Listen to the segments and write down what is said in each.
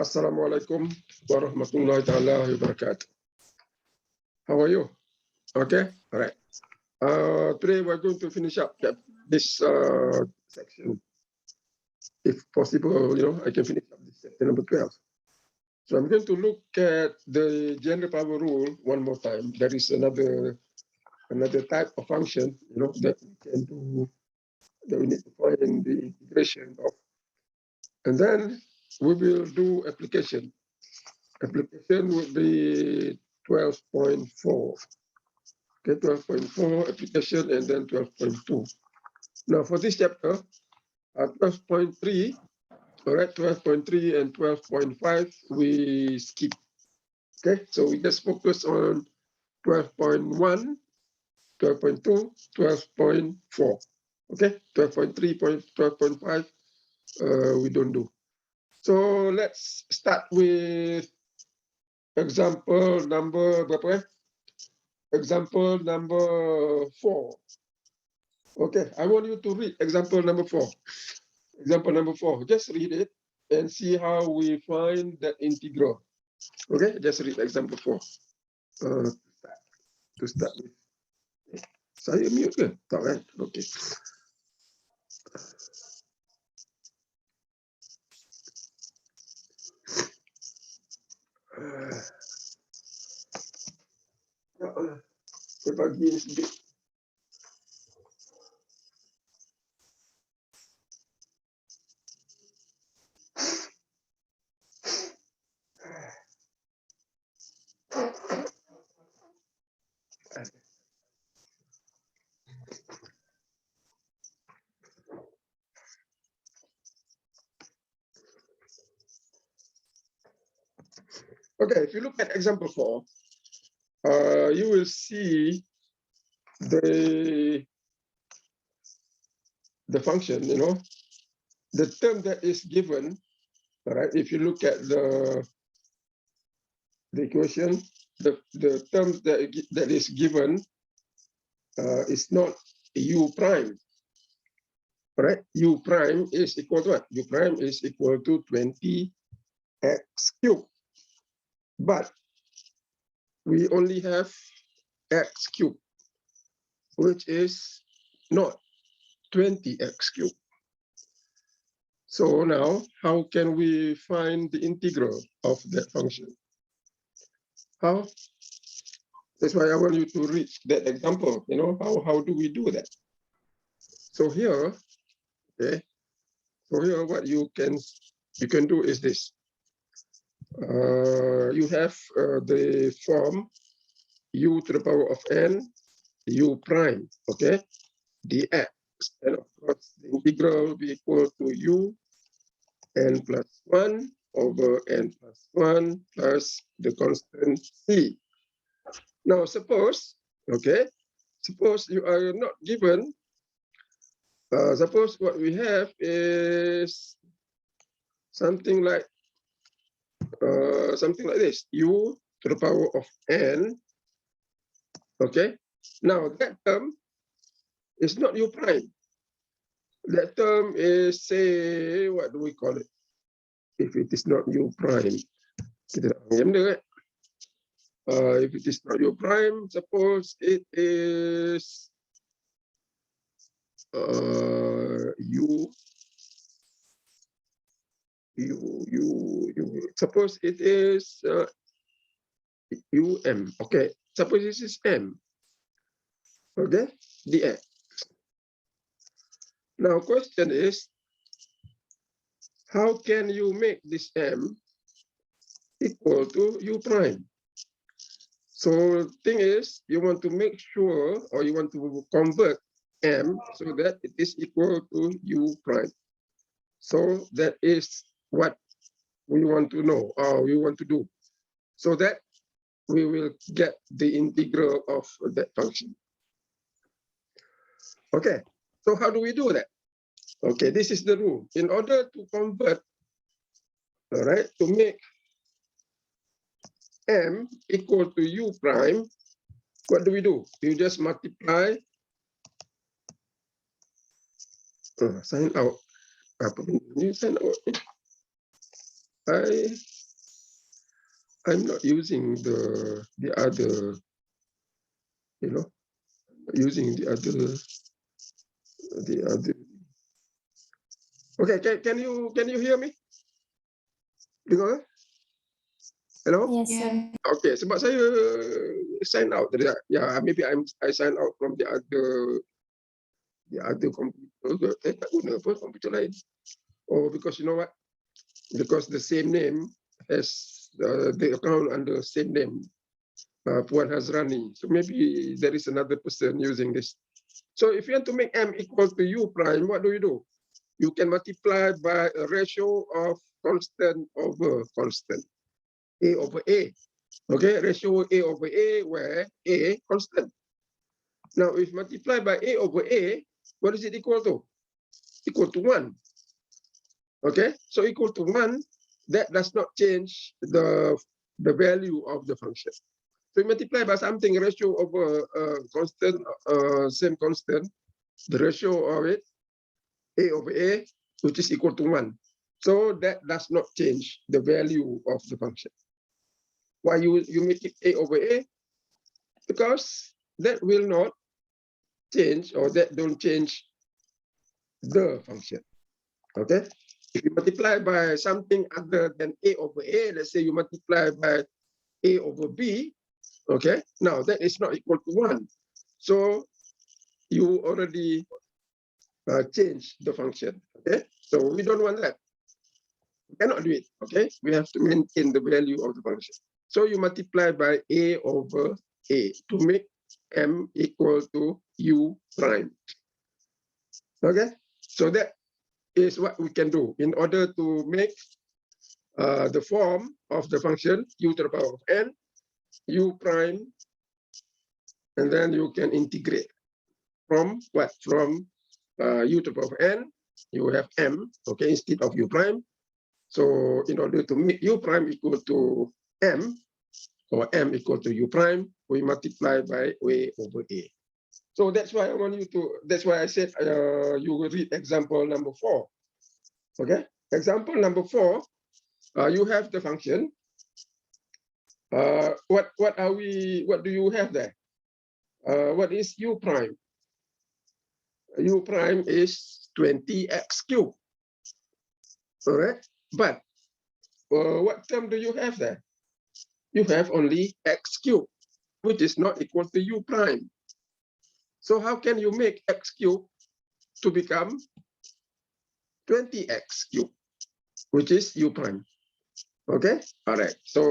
Assalamualaikum warahmatullahi ta'ala wabarakatuh. How are you? Okay, all right. Today we're going to finish up this section. If possible, I can finish up this section number 12. So I'm going to look at the general power rule one more time. There is another type of function, that we can do, that we need to find the integration of. And then we will do application. Application would be 12.4. Okay, 12.4 application and then 12.2. Now for this chapter, 12.3, all right, 12.3 and 12.5, we skip. Okay, so we just focus on 12.1, 12.2, 12.4. Okay, 12.3, 12.5, we don't do. So let's start with example number berapa? Example number 4. Okay, I want you to read example number 4. Example number 4. Just read it and see how we find that integral. Okay, just read example 4. To start with. Saya mute ke? Tak kan? Okay. Pagi ni sedikit. Okay, if you look at example 4, you will see the function, the term that is given, all right, if you look at the equation, the term that is given is not u prime, all right? U prime is equal to what? U prime is equal to 20x cubed. But we only have x cubed, which is not 20x cubed. So now, how can we find the integral of that function? How? That's why I want you to read that example. How do we do that? So here, okay. So here, what you can do is this. You have the form u to the power of n, u prime, okay, dx, and of course the integral will be equal to u n plus 1 over n plus 1 plus the constant c. Now suppose, okay, suppose you are not given, suppose what we have is something like this, u to the power of n, okay? Now that term is not u prime. That term is, say, what do we call it? If it is not u prime, if it is not u prime, suppose it is suppose it is um, okay, suppose this is m, okay, dx. Now question is, how can you make this m equal to u prime? So thing is, you want to make sure, or you want to convert m so that it is equal to u prime. So that is what we want to know, or we want to do, so that we will get the integral of that function. Okay, so how do we do that? Okay, this is the rule. In order to convert, all right, to make m equal to u prime, what do? You just multiply, sign out. Apa ni sign out? I'm not using the other, using the other. Okay, can you hear me? Dengar? Hello? Yes, sir. Okay, sebab saya sign out tadi. Yeah, maybe I sign out from the other computer. Tak guna apa komputer lain. Oh, because you know what? Because the same name has the account under same name, Puan Hazrani. So maybe there is another person using this. So if you want to make m equal to u prime, what do? You can multiply by a ratio of constant over constant, a over a. Okay, ratio a over a, where a constant. Now, if multiply by a over a, what is it equal to? Equal to 1. Okay, so equal to 1, that does not change the value of the function. So you multiply by something, ratio over constant, same constant, the ratio of it, a over a, which is equal to 1. So that does not change the value of the function. Why you make it a over a? Because that will not change, or that don't change the function. Okay? If you multiply by something other than a over a, let's say you multiply by a over b, okay? Now that is not equal to 1. So you already change the function, okay? So we don't want that. We cannot do it, okay? We have to maintain the value of the function. So you multiply by a over a to make m equal to u prime. Okay, so that is what we can do in order to make the form of the function u to the power of n, u prime, and then you can integrate from what? From u to the power of n, you have m, okay, instead of u prime. So in order to make u prime equal to m, or m equal to u prime, we multiply by a over a. So that's why I want you to, that's why I said you will read example number 4. Okay, example number 4, you have the function. What do you have there? What is u prime? U prime is 20x cubed. All right, but what term do you have there? You have only x cubed, which is not equal to u prime. So how can you make x cubed to become 20x cubed, which is u prime? Okay, all right. So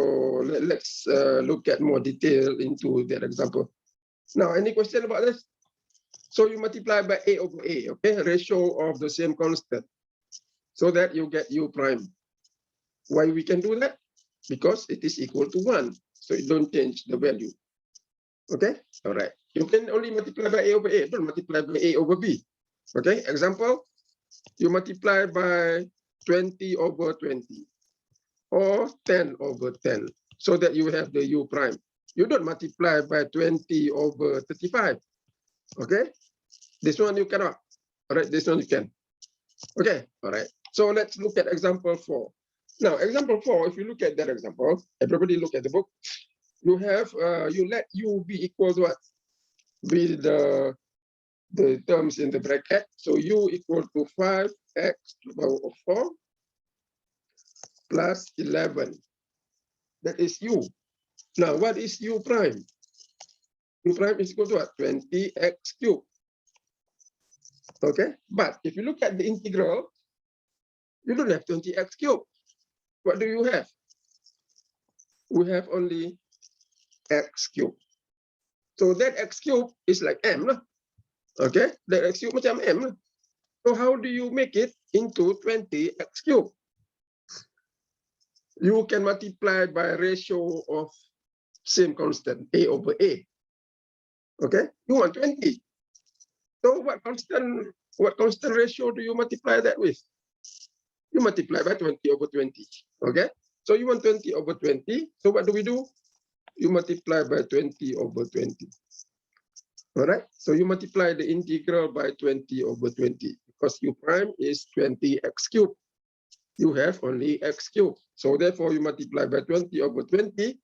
let's look at more detail into that example. Now, any question about this? So you multiply by a over a, okay, ratio of the same constant, so that you get u prime. Why we can do that? Because it is equal to 1, so it don't change the value. Okay, all right. You can only multiply by a over a, don't multiply by a over b. Okay, example, you multiply by 20 over 20, or 10 over 10, so that you have the u prime. You don't multiply by 20 over 35. Okay, this one you cannot. All right, this one you can. Okay, all right. So let's look at example 4. Now, example 4, if you look at that example, everybody look at the book. You have, you let u be equal to what? Be the terms in the bracket. So u equal to 5x to the power of 4 plus 11. That is u. Now, what is u prime? U prime is equal to what? 20x cubed. Okay, but if you look at the integral, you don't have 20x cubed. What do you have? We have only x cubed. So that x cubed is like m. Okay, that x cubed macam m. So how do you make it into 20x cubed? You can multiply by ratio of same constant, a over a. Okay, you want 20. So what constant ratio do you multiply that with? You multiply by 20 over 20. Okay, so you want 20 over 20. So what do? You multiply by 20 over 20. All right, so you multiply the integral by 20 over 20, because u prime is 20x cubed. you have only x cubed. So therefore, you multiply by 20 over 20.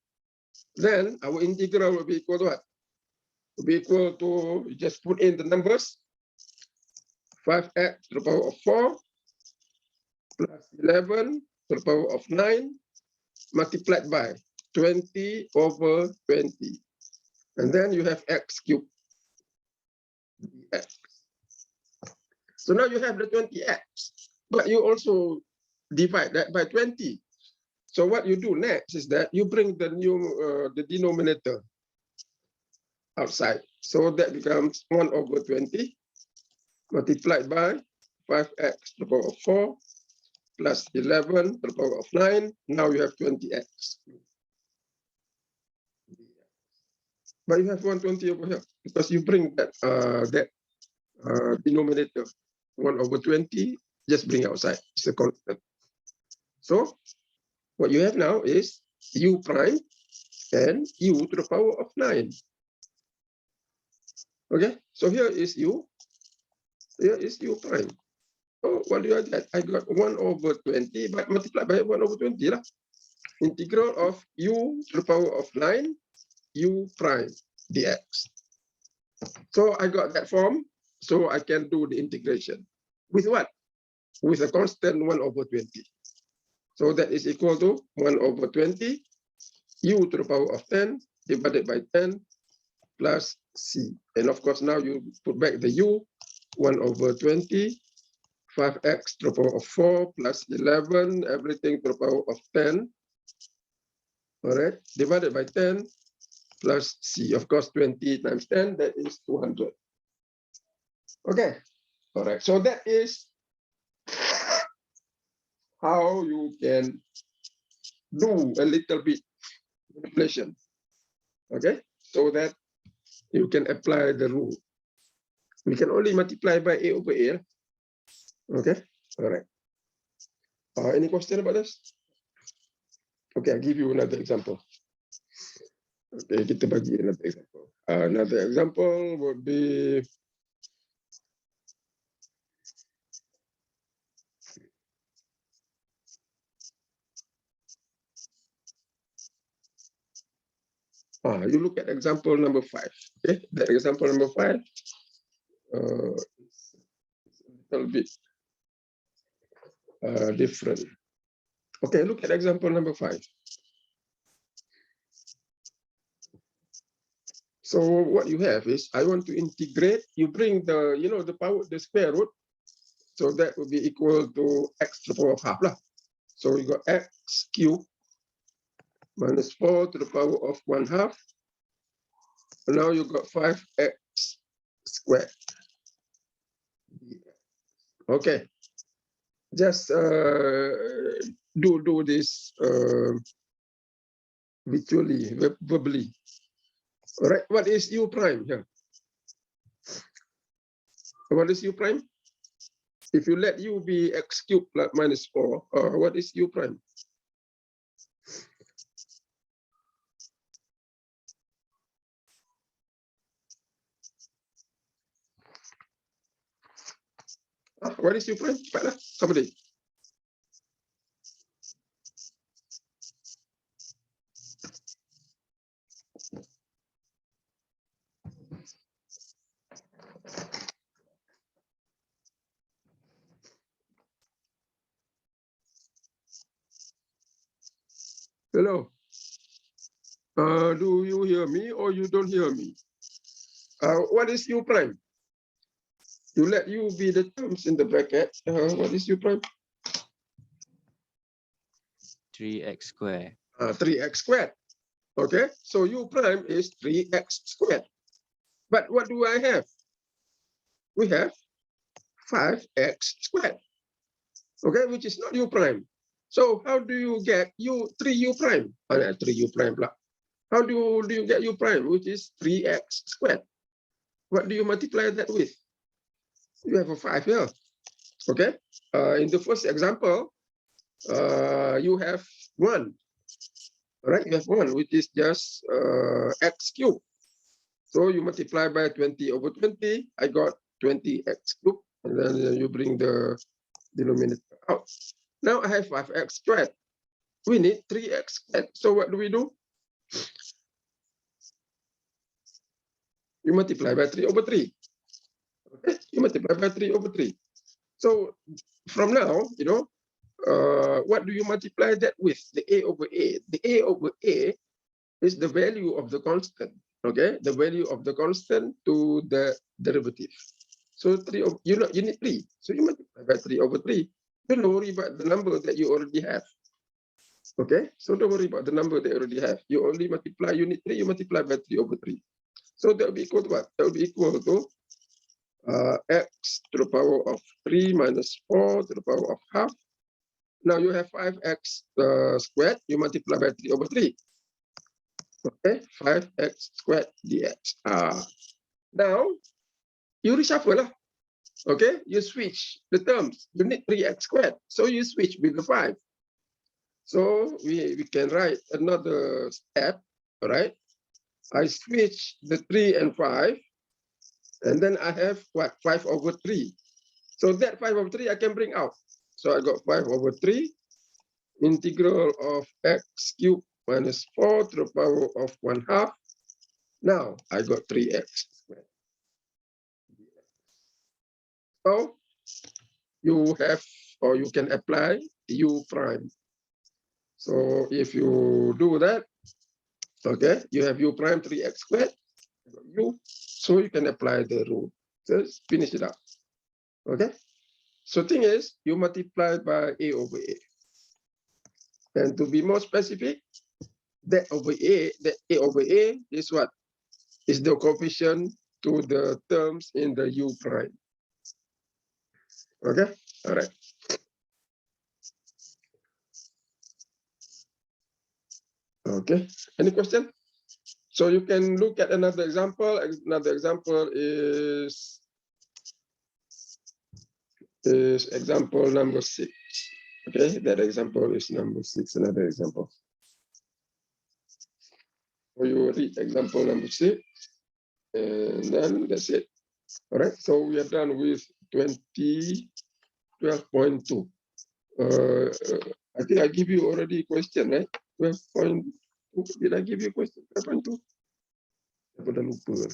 Then our integral will be equal to what? Will be equal to, you just put in the numbers, 5x to the power of 4 plus 11 to the power of 9 multiplied by 20 over 20. And then you have x cubed. X. So now you have the 20x, but you also divide that by 20. So what you do next is that you bring the the denominator outside. So that becomes 1 over 20 multiplied by 5x to the power of 4 plus 11 to the power of 9. Now you have 20x. But you have 120 over here because you bring that denominator 1 over 20, just bring outside. It's a constant. So what you have now is u prime and u to the power of 9. Okay, so here is u, here is u prime. So what do I get? I got 1 over 20, but multiplied by 1 over 20 lah. Integral of u to the power of 9, u prime dx. So I got that form, so I can do the integration. With what? With a constant 1 over 20. So that is equal to 1 over 20, u to the power of 10 divided by 10 plus c. And of course, now you put back the u, 1 over 20, 5x to the power of 4 plus 11, everything to the power of 10. All right, divided by 10 plus c. Of course, 20 times 10, that is 200. Okay, all right. So that is how you can do a little bit manipulation. Okay, so that you can apply the rule. We can only multiply by a over a. Okay, all right. Any question about this? Okay, I'll give you another example. Okay, kita bagi another example. Another example would be you look at example number 5. Okay, that example number 5 it's a little bit different. Okay, look at example number 5. So what you have is, I want to integrate, you bring the, the power, the square root. So that will be equal to x to the power of half lah. So you got x cubed minus 4 to the power of 1/2. And now you got 5x squared. Okay. Just do this virtually, verbally. All right, what is u prime here? What is u prime? If you let u be x cubed plus minus 4, what is u prime? What is u prime? Somebody. Hello. Do you hear me or you don't hear me? What is u prime? You let u be the terms in the bracket. What is u prime? 3x squared. 3x squared. Okay, so u prime is 3x squared. But what do I have? We have 5x squared. Okay, which is not u prime. So how do you get 3u prime? 3u prime. How do you get u prime, which is 3x squared? What do you multiply that with? You have a 5 here. Okay. In the first example, you have 1. All right, you have 1, which is just x cubed. So you multiply by 20 over 20. I got 20x cubed, and then you bring the denominator out. Now I have 5x squared. We need 3x squared. So what do? You multiply by 3 over 3. Okay, you multiply by 3 over 3. So from now, what do you multiply that with? The a over a. The a over a is the value of the constant. Okay, the value of the constant to the derivative. So you need 3. So you multiply by 3 over 3. Don't worry about the number that you already have. Okay, so don't worry about the number they already have. You only multiply, you need 3, you multiply by 3 over 3. So that will be equal to what? That will be equal to x to the power of 3 minus 4 to the power of half. Now you have 5x squared, you multiply by 3 over 3. Okay, 5x squared dx. Now, you reshuffle lah. Okay, you switch the terms. You need 3x squared, so you switch with the 5. So we can write another step, all right? I switch the 3 and 5, and then I have what? 5 over 3. So that 5 over 3 I can bring out. So I got 5 over 3, integral of x cubed minus 4 to the power of 1/2. Now I got 3x squared. So you have, or you can apply u prime. So if you do that, okay, you have u prime 3x squared, u, so you can apply the rule. Just finish it up. Okay. So thing is, you multiply by a over a. And to be more specific, that a over a is what? Is the coefficient to the terms in the u prime. Okay, all right. Okay, any question? So you can look at another example. Another example is example number 6. Okay, that example is number 6, another example. So you read example number 6, and then that's it. All right, so we are done with 12.2. I think I give you already question, right? 12.2. Did I give you question? 12.2. Apa dah lupa?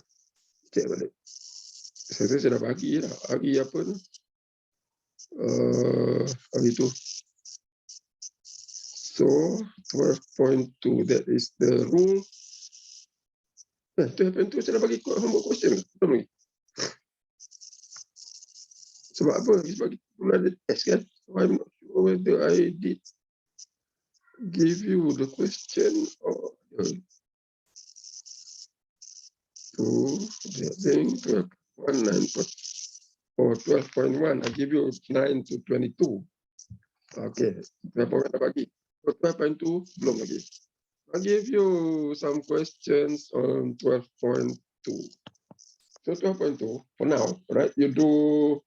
Cek balik. Saya sudah bagi lah. Bagi apa tu? Bagi tu. So 12.2, that is the rule. 12.2 saya dah bagi homework question. Belum lagi. Sebab apa? Sebab kita ada test kan? So I'm not sure whether I did give you the question or I think 12.1 or 12.1. I give you 9 to 22. Okay, berapa bagi? 12.2 belum lagi. I give you some questions on 12.2. So 12.2 for now, right? You do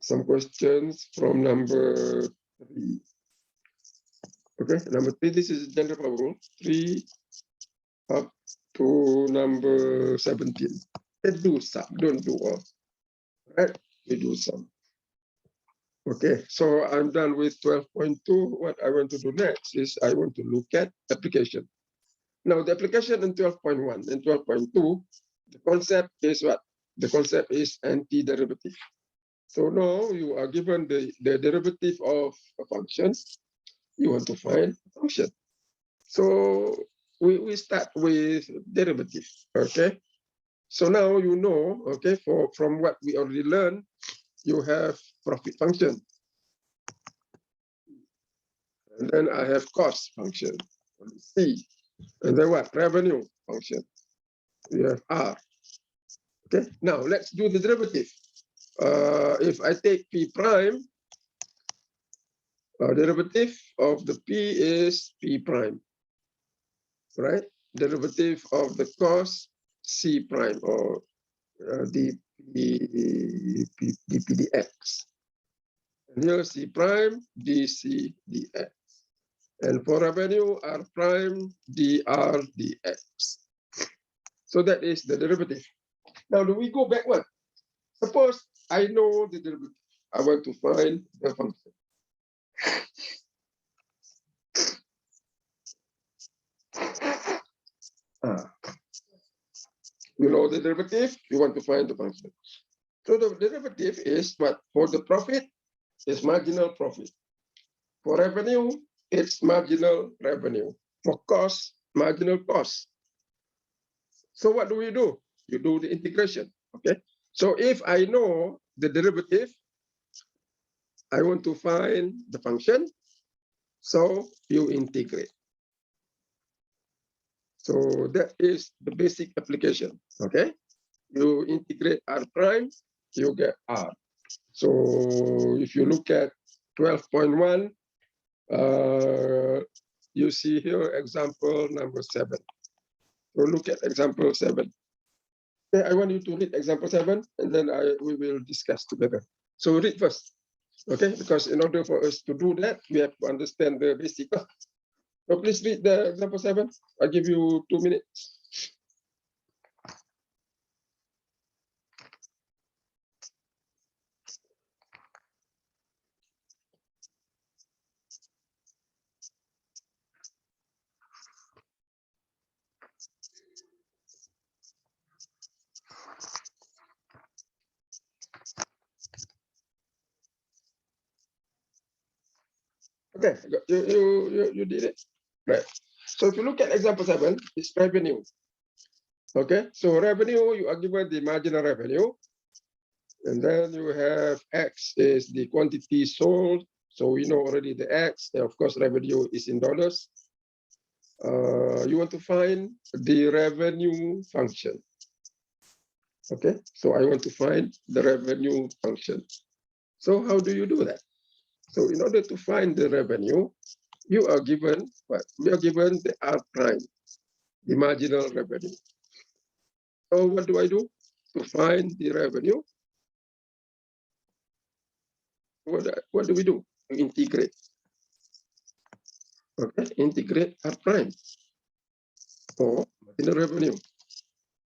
some questions from number 3. Okay, number 3, this is general rule. 3 up to number 17. Let's do some, don't do all. Right? We do some. Okay, so I'm done with 12.2. What I want to do next is I want to look at application. Now, the application in 12.1 and 12.2, the concept is what? The concept is antiderivative. So now you are given the derivative of a function. You want to find a function. So we start with derivative, okay? So now you know, okay, from what we already learned, you have profit function. And then I have cost function, C. And then what? Revenue function. We have R. Okay, now let's do the derivative. If I take P prime, derivative of the P is P prime, right? Derivative of the cost, C prime, or dpdx. And here C prime, dc dx. And for revenue, R prime, dr dx. So that is the derivative. Now, do we go backward? Suppose I know the derivative. I want to find the function. You know the derivative, you want to find the function. So the derivative is what? For the profit, is marginal profit. For revenue, it's marginal revenue. For cost, marginal cost. So what do? You do the integration, okay? So if I know the derivative, I want to find the function, so you integrate. So that is the basic application, okay? You integrate R prime, you get R. So if you look at 12.1, you see here example number 7. So look at example 7. Okay, I want you to read example 7, and then we will discuss together. So read first, okay? Because in order for us to do that, we have to understand the basic. So please read the example 7. I'll give you 2 minutes. Okay, you did it. Right. So if you look at example 7, it's revenue. Okay, so revenue, you are given the marginal revenue. And then you have X is the quantity sold. So we know already the X, and of course, revenue is in dollars. You want to find the revenue function. Okay, so I want to find the revenue function. So how do you do that? So in order to find the revenue, you are given what? We are given the R prime, the marginal revenue. So what do I do to find the revenue? What do we do? We integrate. Okay, integrate R prime or marginal revenue.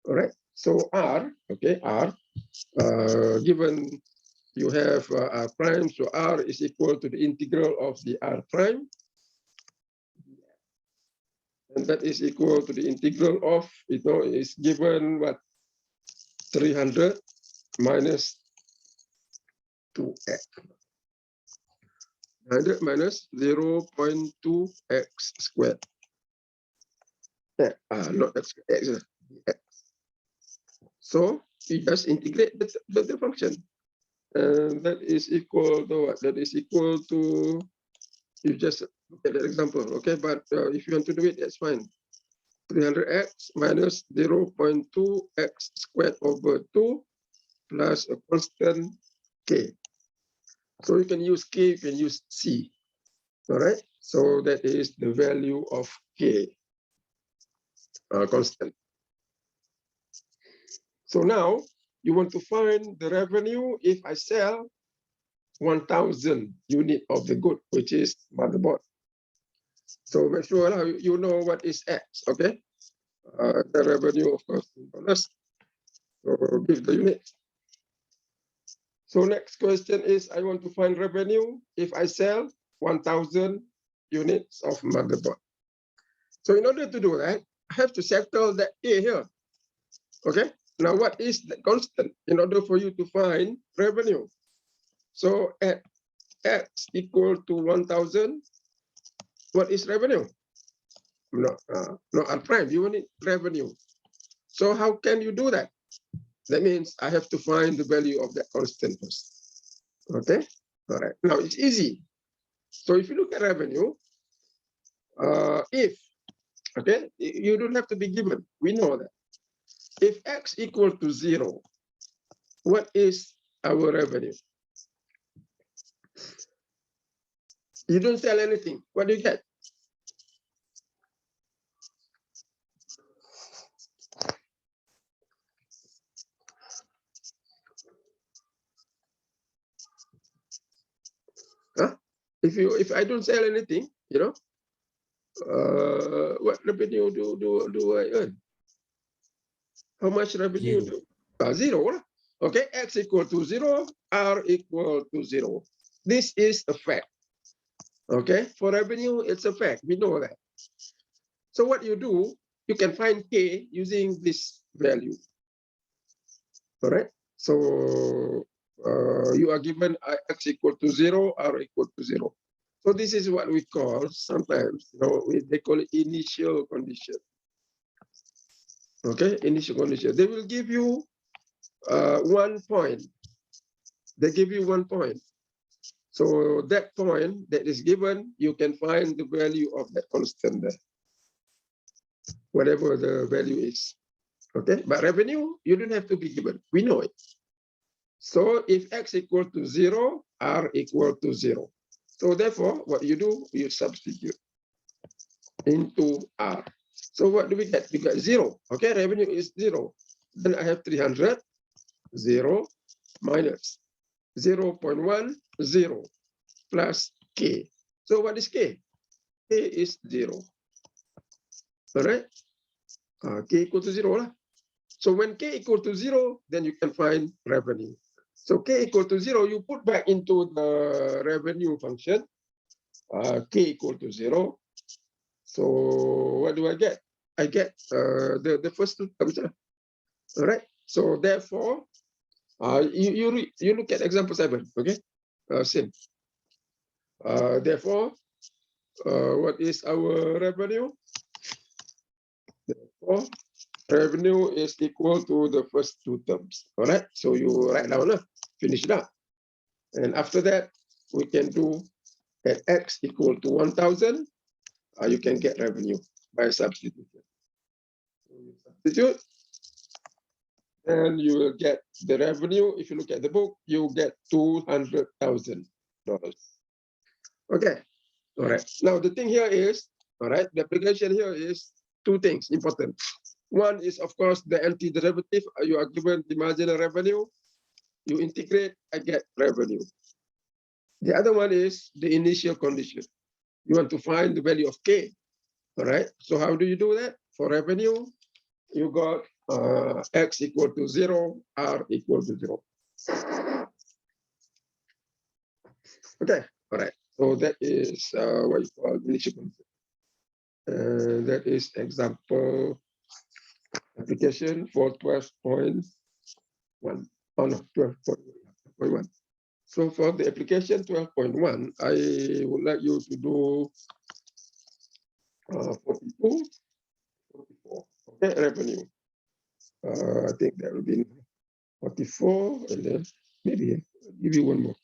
All right. So R, okay, R, given you have R prime, so R is equal to the integral of the R prime. And that is equal to the integral of, is given what? 300 minus 2x. 100 minus 0.2x squared. Not x, x. So you just integrate the function. And that is equal to what? That is equal to, you just look at that example, okay? But if you want to do it, that's fine. 300x minus 0.2x squared over 2 plus a constant k. So you can use k, you can use c. All right? So that is the value of k, constant. So now you want to find the revenue if I sell 1,000 unit of the good, which is motherboard. So make sure you know what is X, okay? The revenue, of course, in dollars. So give the unit. So next question is, I want to find revenue if I sell 1,000 units of motherboard. So in order to do that, I have to settle that A here, okay? Now what is the constant in order for you to find revenue? So at X equal to 1,000, what is revenue? No, R prime, you want it revenue. So how can you do that? That means I have to find the value of that constant first. Okay, all right. Now it's easy. So if you look at revenue, if, okay, you don't have to be given. We know that. If X equal to 0, what is our revenue? You don't sell anything. What do you get? Huh? If I don't sell anything, what revenue do I earn? How much revenue do? Zero. Okay, X equal to 0, R equal to 0. This is a fact. Okay, for revenue, it's a fact. We know that. So what you do, you can find K using this value. All right. So you are given X equal to 0, R equal to 0. So this is what we call sometimes, they call it initial condition. Okay, initial condition. They will give you 1 point. They give you 1 point. So that point that is given, you can find the value of that constant there, whatever the value is. Okay, but revenue, you don't have to be given. We know it. So if X equal to 0, R equal to 0. So therefore, what you do, you substitute into R. So what do we get? We get 0. Okay, revenue is 0. Then I have 300, 0 minus 0.10 plus K. So what is K? K is 0. All right? K equal to 0 lah. So when K equal to 0, then you can find revenue. So K equal to 0, you put back into the revenue function, K equal to 0. So what do I get? I get the first two terms. All right. So therefore, you look at example 7. Okay. Same. Therefore, what is our revenue? Therefore, revenue is equal to the first two terms. All right. So you write down, finish it up. And after that, we can do at X equal to 1,000, you can get revenue by substitution. So you substitute, and you will get the revenue. If you look at the book, you get $200,000. Okay, all right. Now the thing here is, all right, the application here is two things important. One is, of course, the antiderivative. You are given the marginal revenue. You integrate, I get revenue. The other one is the initial condition. You want to find the value of K. All right. So how do you do that? For revenue, you got X equal to 0, R equal to 0. Okay. All right. So that is what you call initial condition. That is example application for 12.1. Oh no, 12.1. So for the application 12.1, I would like you to do 42, 44. Okay, revenue. I think that will be 44, and then maybe I'll give you one more.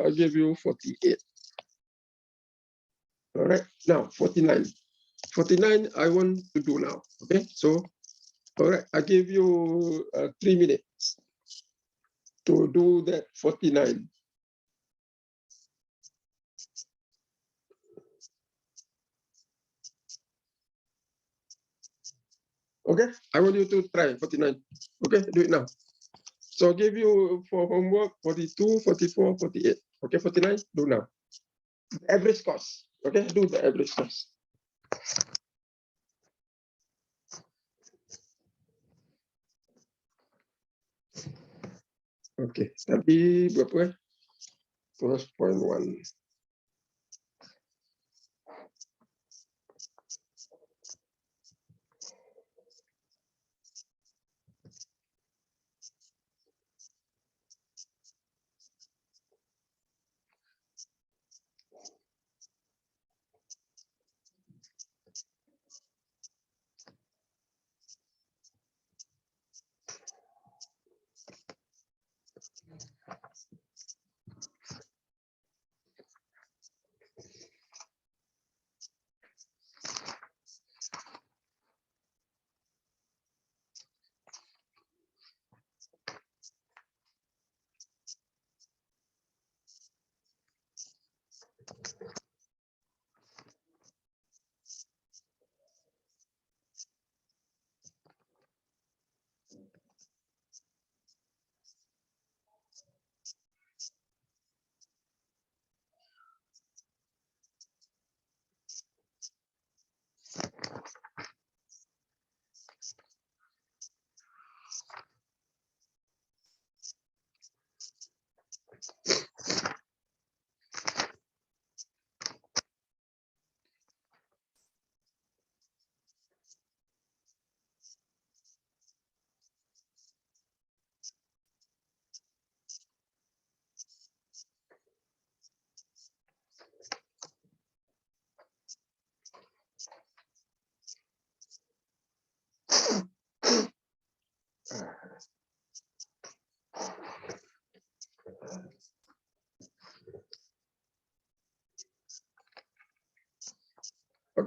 I give you 48. All right, now 49. 49, I want to do now. Okay, so, all right, I give you 3 minutes to do that 49. Okay, I want you to try 49. Okay, do it now. So I'll give you for homework 42, 44, 48. Okay, 49, do now. The average cost. Okay, do the average cost. Okay, tapi berapa? 12.1.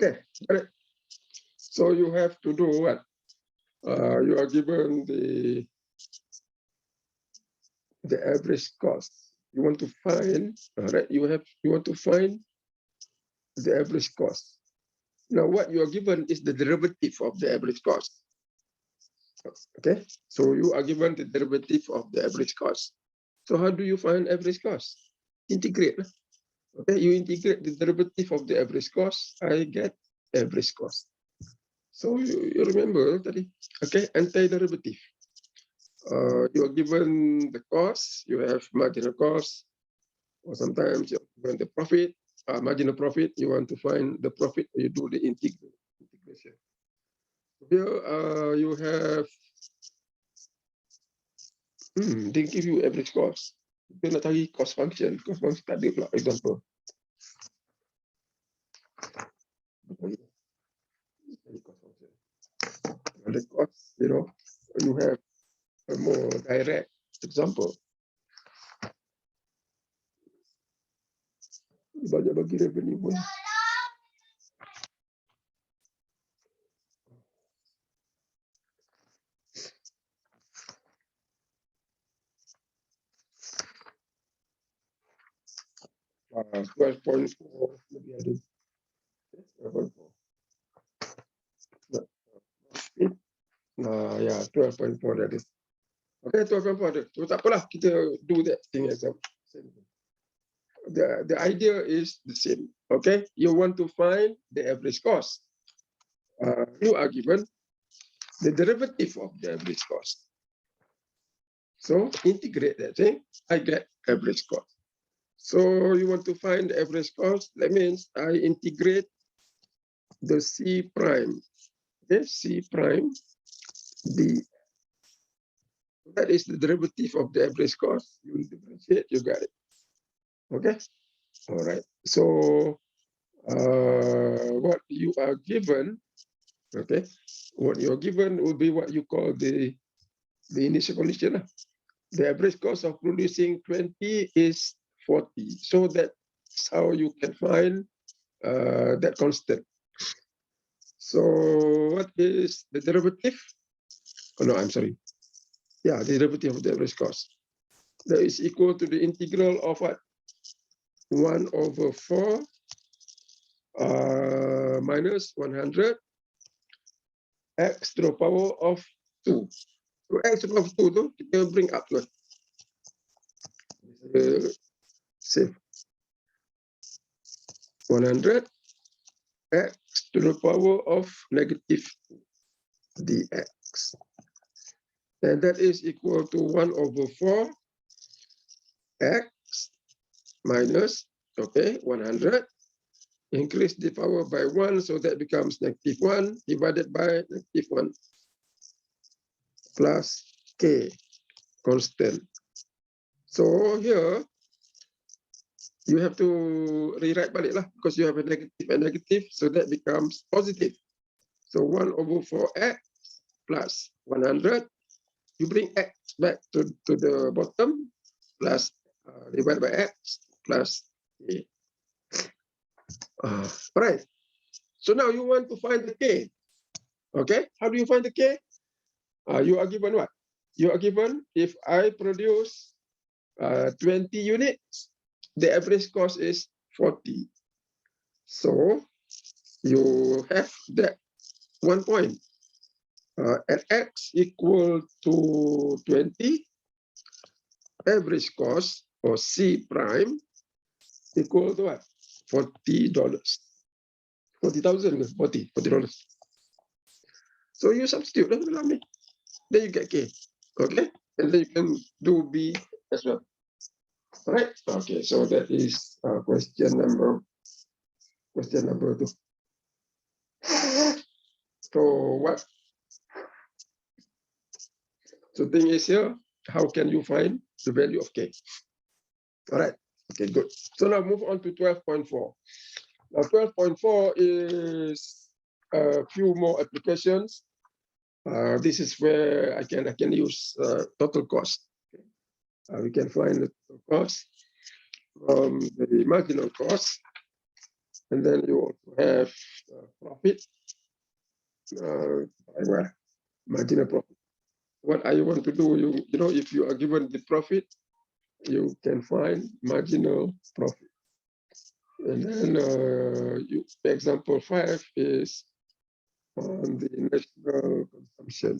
Okay, got it. So you have to do what? You are given the average cost. You want to find, right? You want to find the average cost. Now, what you are given is the derivative of the average cost. Okay, so you are given the derivative of the average cost. So how do you find average cost? Integrate. Okay, you integrate the derivative of the average cost. I get average cost. So you remember that, okay, antiderivative. You are given the cost, you have marginal cost, or sometimes you're given the profit, marginal profit, you want to find the profit, you do the integration. Here you have, they give you average cost. Dia nak cari cost function tak ada pula, example. The cost, you have a more direct example. Banyak bagi revenue pun. 12.4 lebih ada. 12.4. Ya, 12.4 that is. Okay, 12.4 ada. So tak apalah, kita do that thing as a the idea is the same. Okay, you want to find the average cost. You are given the derivative of the average cost. So integrate that thing, I get average cost. So you want to find the average cost, that means I integrate the C prime. Okay, C prime D. That is the derivative of the average cost. You differentiate, you got it. Okay, all right. So what you are given, okay, what you're given will be what you call the initial condition. The average cost of producing 20 is 40. So that's how you can find that constant. So what is the derivative? Oh, no, I'm sorry. Yeah, the derivative of the average cost. That is equal to the integral of what? 1/4 minus 100 x to the power of 2. So x to the power of 2 tu kita bring up lah. Save 100 x to the power of negative dx. And that is equal to 1/4 x minus, okay, 100. Increase the power by 1, so that becomes -1 divided by -1 plus k constant. So here you have to rewrite balik lah, because you have a negative and negative, so that becomes positive. So 1/4 x plus 100, you bring x back to the bottom, plus divided by x plus k. Right. So now you want to find the k. Okay, how do you find the k? You are given what? You are given, if I produce 20 units, the average cost is 40. So you have that 1 point. At x equal to 20, average cost, or C prime, equal to what? $40. 40,000, $40. So you substitute, then you get K. Okay, and then you can do B as well. All right. Okay, so that is question number 2. So what? So thing is here, how can you find the value of K? All right. Okay, good. So now move on to 12.4. Now 12.4 is a few more applications. This is where I can use total cost. We can find the total cost from the marginal cost. And then you also have profit, marginal profit. What I want to do, you know, if you are given the profit, you can find marginal profit. And then example 5 is on the national consumption.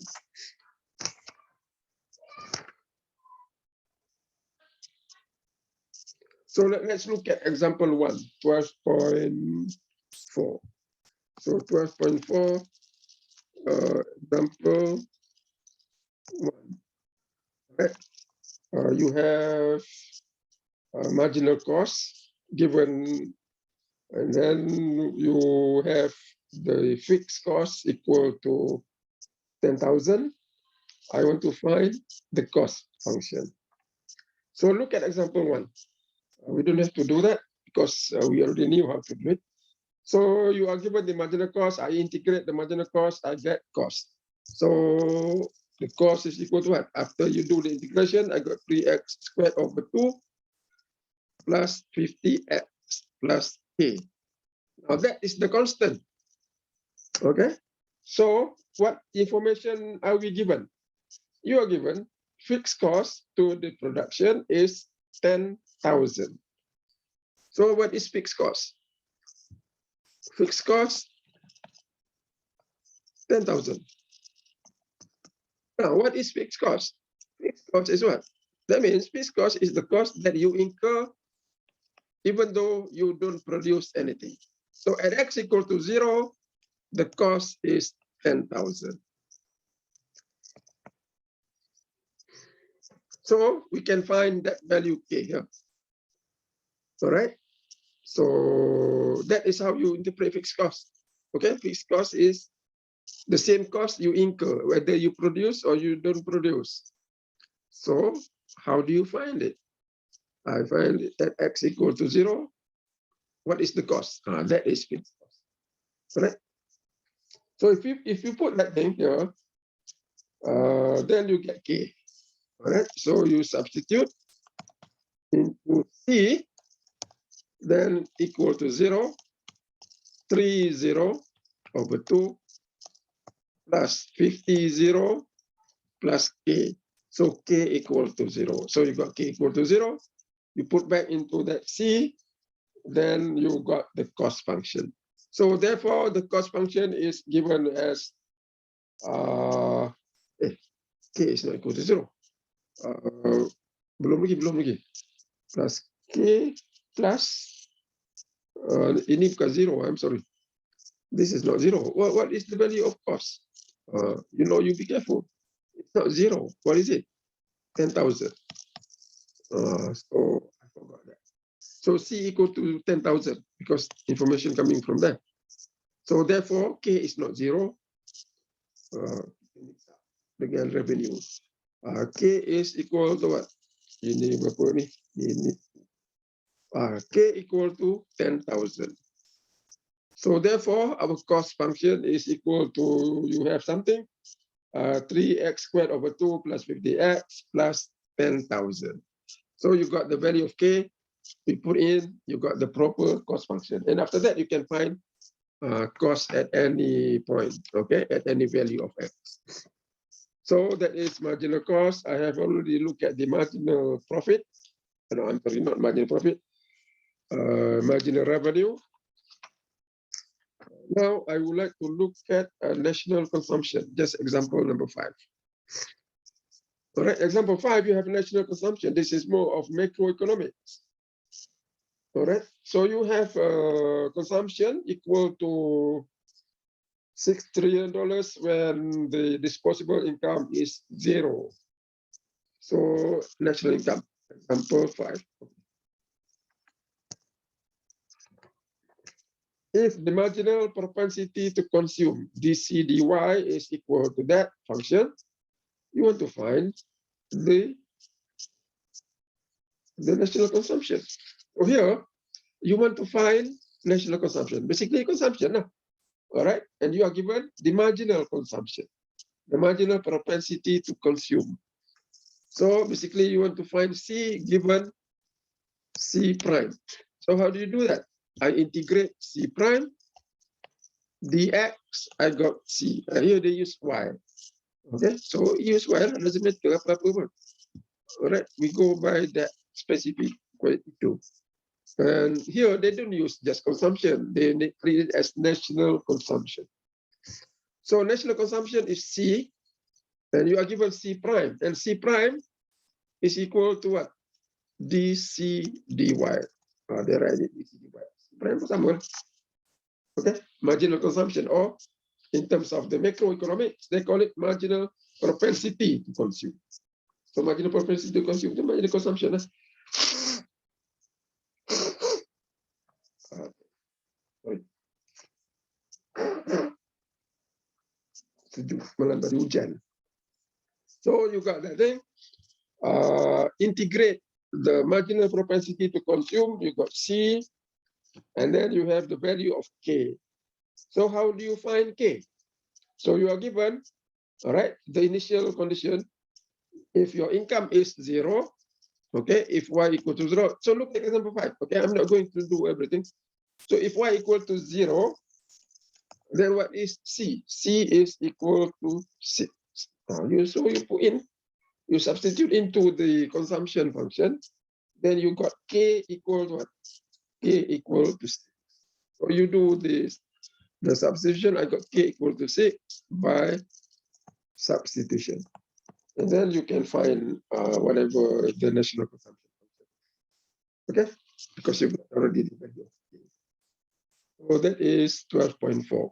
So let's look at example 1, 12.4. So 12.4, example 1. Right? You have marginal cost given, and then you have the fixed cost equal to 10,000. I want to find the cost function. So look at example 1. We don't have to do that because we already knew how to do it. So you are given the marginal cost, I integrate the marginal cost, I get cost. So the cost is equal to what? After you do the integration, I got 3x squared over 2 plus 50x plus k. Now that is the constant. Okay. So what information are we given? You are given fixed cost to the production is 10,000. So what is fixed cost? Fixed cost 10,000. Now, what is fixed cost? Fixed cost is what? That means fixed cost is the cost that you incur even though you don't produce anything. So at x equal to 0, the cost is 10,000. So we can find that value k here. All right. So that is how you interpret fixed cost. Okay, fixed cost is the same cost you incur, whether you produce or you don't produce. So how do you find it? I find it at x equal to 0. What is the cost? That is fixed cost. Right? So if you put that thing here, then you get k. All right. So you substitute into c, then equal to 0, 30 over 2 plus 50 plus k. So k equal to 0. So you got k equal to 0. You put back into that c, then you got the cost function. So therefore, the cost function is given as k is not equal to 0. Belum lagi. Plus k plus ini bukan 0. I'm sorry. This is not 0. What is the value of cost? You know, you be careful. It's not 0. What is it? 10,000. So I forgot that. So C equal to 10,000 because information coming from there. So therefore, K is not 0. Dengan revenue. K is equal to what? Ini berapa ni? Ini. K equal to 10,000. So therefore, our cost function is equal to, you have something, 3x squared over 2 plus 50x plus 10,000. So you got the value of k, we put in, you got the proper cost function. And after that, you can find cost at any point, okay, at any value of x. So that is marginal cost. I have already looked at the marginal profit. No, I'm sorry, not marginal profit, marginal revenue. Now I would like to look at national consumption, just example number 5. All right, example 5, you have national consumption. This is more of macroeconomics. All right, so you have consumption equal to $6 trillion when the disposable income is 0. So national income, example 5. If the marginal propensity to consume, dCdy, is equal to that function, you want to find the national consumption. So here, you want to find national consumption, basically consumption. All right, and you are given the marginal consumption, the marginal propensity to consume. So basically, you want to find C given C prime. So how do you do that? I integrate C prime, dx, I got C. Here they use Y. Okay, so use Y, doesn't matter apa-apa. All right, we go by that specific quality too. And here they don't use just consumption, they treat it as national consumption. So national consumption is C, and you are given C prime, and C prime is equal to what? dc dy. They write it dc dy. Prime somewhere. Okay, marginal consumption, or in terms of the macroeconomics, they call it marginal propensity to consume. So marginal propensity to consume, the marginal consumption. Sejuk, malam tadi hujan. So you got that thing. Integrate the marginal propensity to consume, you got C, and then you have the value of K. So how do you find K? So you are given, all right, the initial condition, if your income is 0, okay, if Y equal to 0, so look at example 5, okay, I'm not going to do everything. So if Y equal to 0, then what is C? C is equal to 6. So you put in, you substitute into the consumption function, then you got K equal to what? K equal to 6. So you do this, the substitution, I got K equal to 6 by substitution. And then you can find whatever the national consumption function. Okay? Because you've already the value of K. So that is 12.4.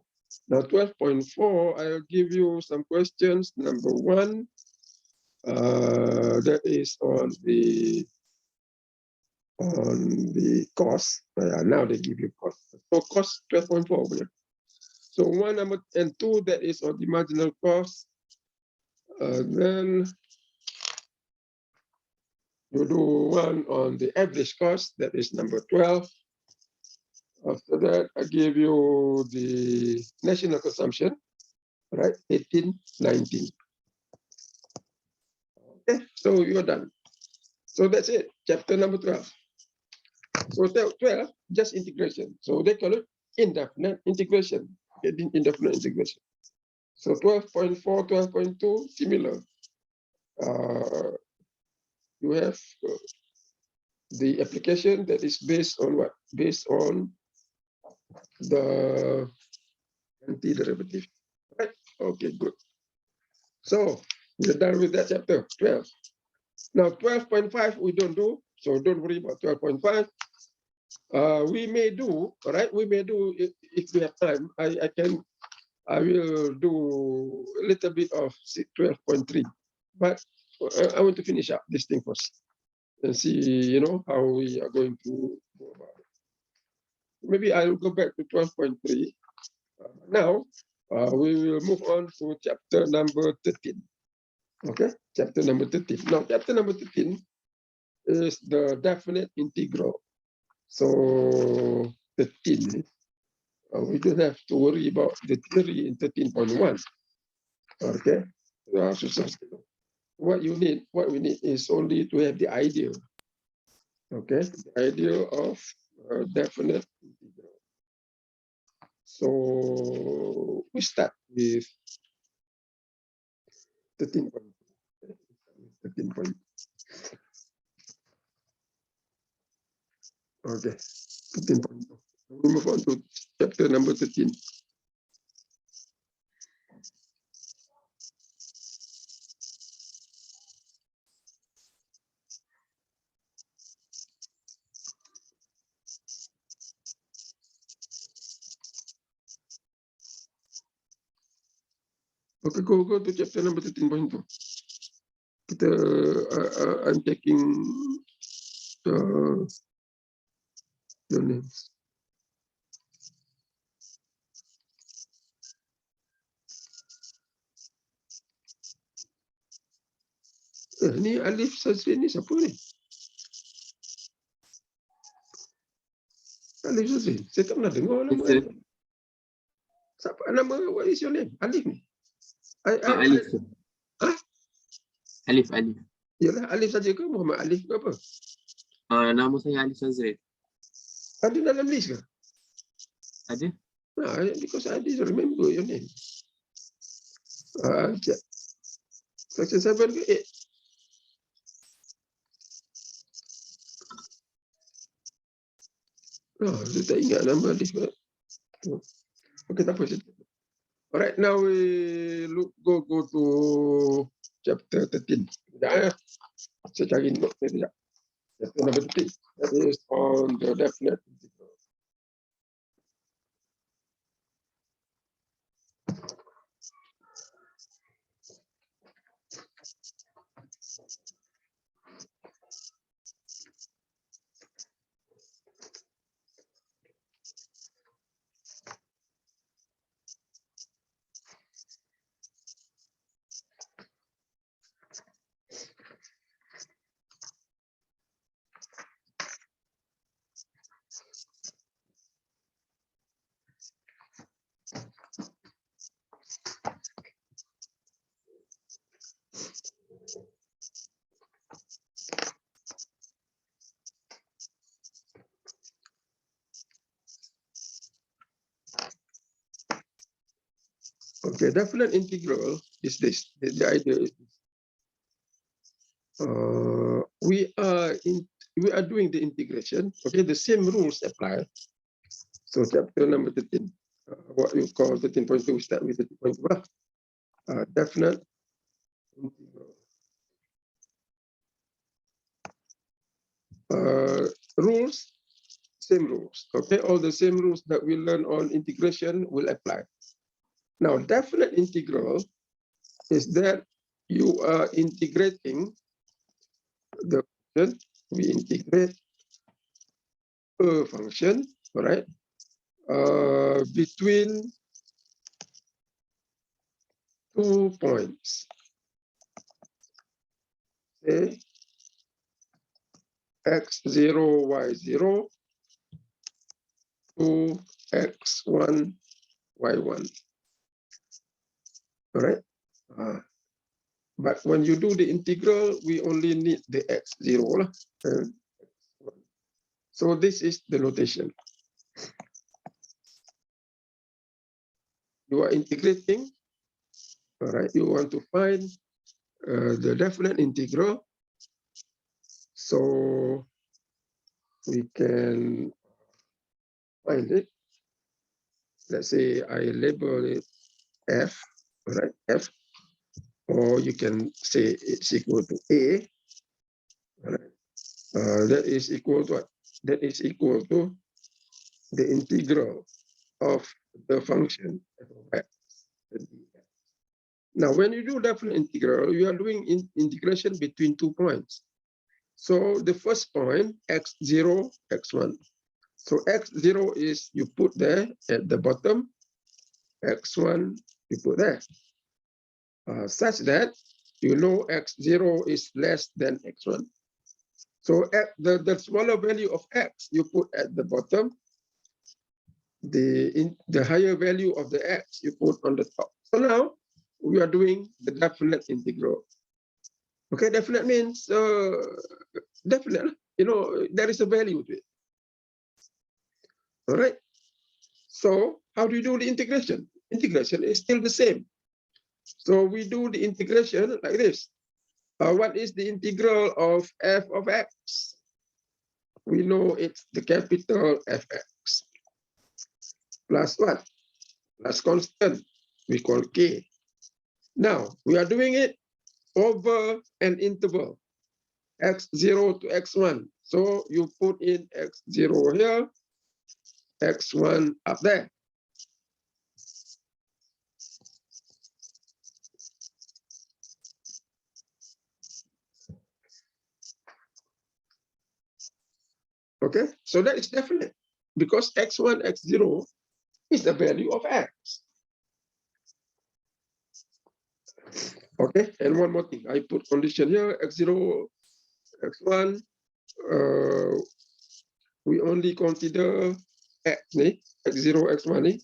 Now 12.4, I'll give you some questions. Number 1, that is on the cost. Now they give you cost. So cost 12.4. So 1 and 2, that is on the marginal cost. Then you do 1 on the average cost, that is number 12. After that, I give you the national consumption, right? 18, 19. Okay, so you're done. So that's it, chapter number 12. So 12, just integration. So they call it indefinite integration, indefinite integration. So 12.4, 12.2, similar. You have the application that is based on what? Based on the antiderivative. Right? Okay, good. So we're done with that chapter 12. Now 12.5 we don't do, so don't worry about 12.5. We may do, all right? We may do if we have time. I will do a little bit of 12.3, but I want to finish up this thing first and see, how we are going to go about it. Maybe I'll go back to 12.3. Now, we will move on to chapter number 13. Okay, chapter number 13. Now, chapter number 13 is the definite integral. So, 13, we don't have to worry about the theory in 13.1. Okay, what we need is only to have the idea. Okay, the idea of definite integral. So we start with 13.2. 13.2. Okay, 13.2. We move on to chapter number 13. Okay, go to chapter number 13.2. I'm taking your names. Ni Alif Sazri ni siapa ni? Alif Sazri, saya tak pernah dengar nama dia. Siapa nama, what is your name? Alif ni? Alif. Hah? Alif. Yalah, Alif saja ke Muhammad Alif ke apa? Nama saya Alif Azri. Ada dalam list ke? Ada? Nah, because I didn't remember your name. Check. Section 7 ke 8? Saya tak ingat nama list. Okay, tak apa. Alright, now we go to chapter 13. Sekejap ya. Saya cari note ni sekejap. Chapter number 13. That is on the definite integral. Okay, definite integral is this. The idea is this. We are doing the integration. Okay, the same rules apply. So chapter number 13, what you call 13.2, start with 13.2. Definite integral. Rules, same rules. Okay, all the same rules that we learn on integration will apply. Now, definite integral is that you are integrating the function. We integrate a function, all right, between 2 points. Say x0, y0 to x1, y1. All right. But when you do the integral, we only need the x0. So this is the notation. You are integrating. All right. You want to find the definite integral. So we can find it. Let's say I label it f, right? F, or you can say it's equal to a. Right? That is equal to what? That is equal to the integral of the function f of x. Now, when you do definite integral, you are doing integration between 2 points. So the first point, x0, x1. So x0 is you put there at the bottom, x1 you put there. Such that you know x0 is less than x1. So at the smaller value of x you put at the bottom, the higher value of the x you put on the top. So now we are doing the definite integral. Okay, definite means definite. You know, there is a value to it. All right. So how do you do the integration? Integration is still the same. So we do the integration like this. What is the integral of f of x? We know it's the capital Fx. Plus what? Plus constant, we call k. Now, we are doing it over an interval, x0 to x1. So you put in x0 here, x1 up there. Okay, so that is definite because x1, x0 is the value of x. Okay, and one more thing, I put condition here, x0, x1, we only consider x, x0, x1,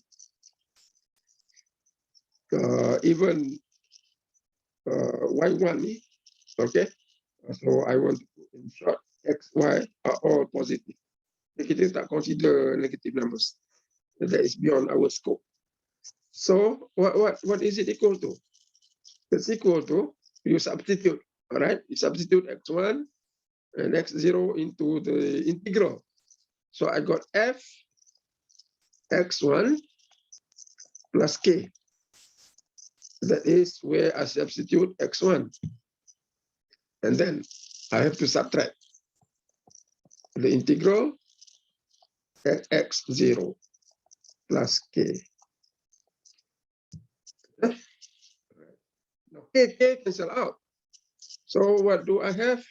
even y1, okay? So I want to put in short, x, y are all positive. kita tak consider negative numbers. That is beyond our scope. So what is it equal to? It's equal to, you substitute, all right? You substitute x1 and x0 into the integral. So I got f x1 plus k. That is where I substitute x1. And then I have to subtract the integral at x0 plus k. Now k cancel out. So what do I have?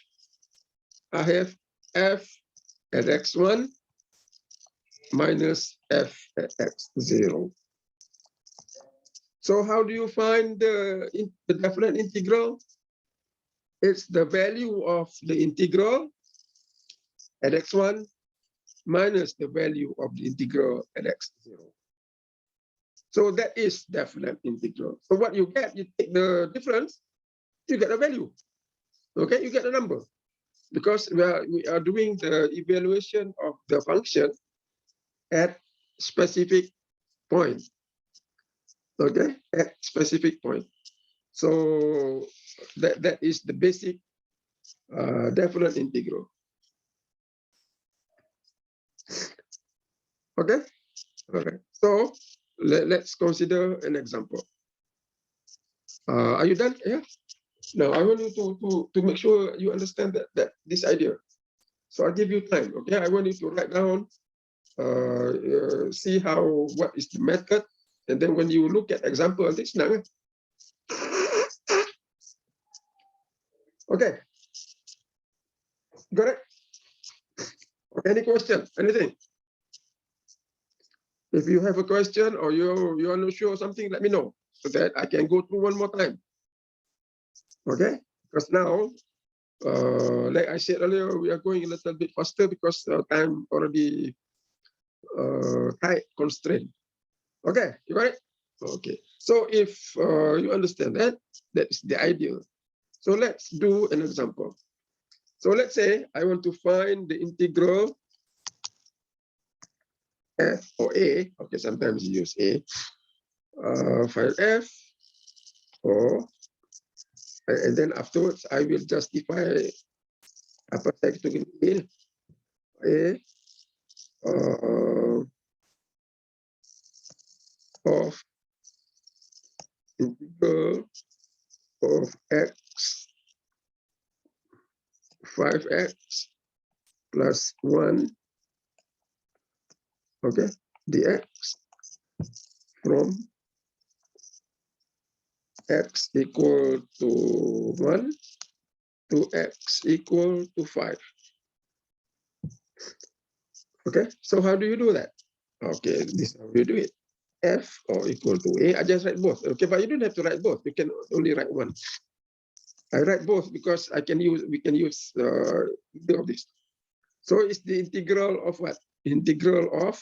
I have f at x1 minus f at x0. So how do you find the definite integral? It's the value of the integral at x1 minus the value of the integral at x0. So that is definite integral. So what you get, you take the difference, you get a value. Okay, you get a number. Because we are doing the evaluation of the function at specific point. Okay, at specific point. So that is the basic definite integral. Okay, okay. So let's consider an example. Are you done? Yeah. Now I want you to make sure you understand that this idea. So I'll give you time. Okay, I want you to write down, see what is the method, and then when you look at example, this now. Okay. Got it? Any question? Anything? If you have a question or you are not sure of something, let me know so that I can go through one more time. Okay? Because now, like I said earlier, we are going a little bit faster because time already tight constraint. Okay, you got it? Okay. So if you understand that, that's the ideal. So let's do an example. So let's say I want to find the integral f or a. Okay, sometimes you use a. Find f or, and then afterwards I will justify apa saya itu a of integral of x 5x plus 1, okay, dx from x equal to 1 to x equal to 5. Okay, so how do you do that? Okay, this is how you do it. F or equal to a, I just write both. Okay, but you don't have to write both. You can only write one. I write both because we can use either of this. So it's the integral of what? Integral of,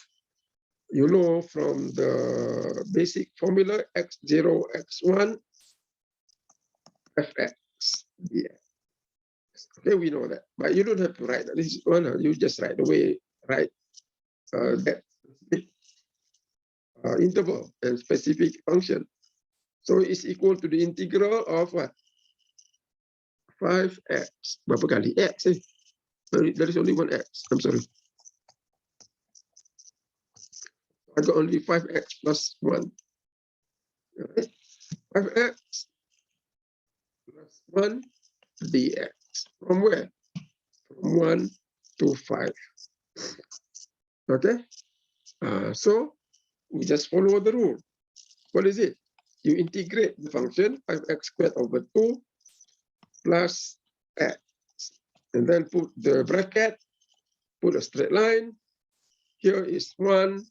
you know, from the basic formula x0, x1, fx dx. Okay, we know that, but you don't have to write this one. You just write the way, right? That interval and specific function. So it's equal to the integral of what? 5x. Berapa kali x? There is only one x. I'm sorry. I got only 5x plus 1. Okay. 5x plus 1 dx. From where? From 1 to 5. Okay. So we just follow the rule. What is it? You integrate the function 5x squared over 2 plus x. And then put the bracket, put a straight line. Here is 1,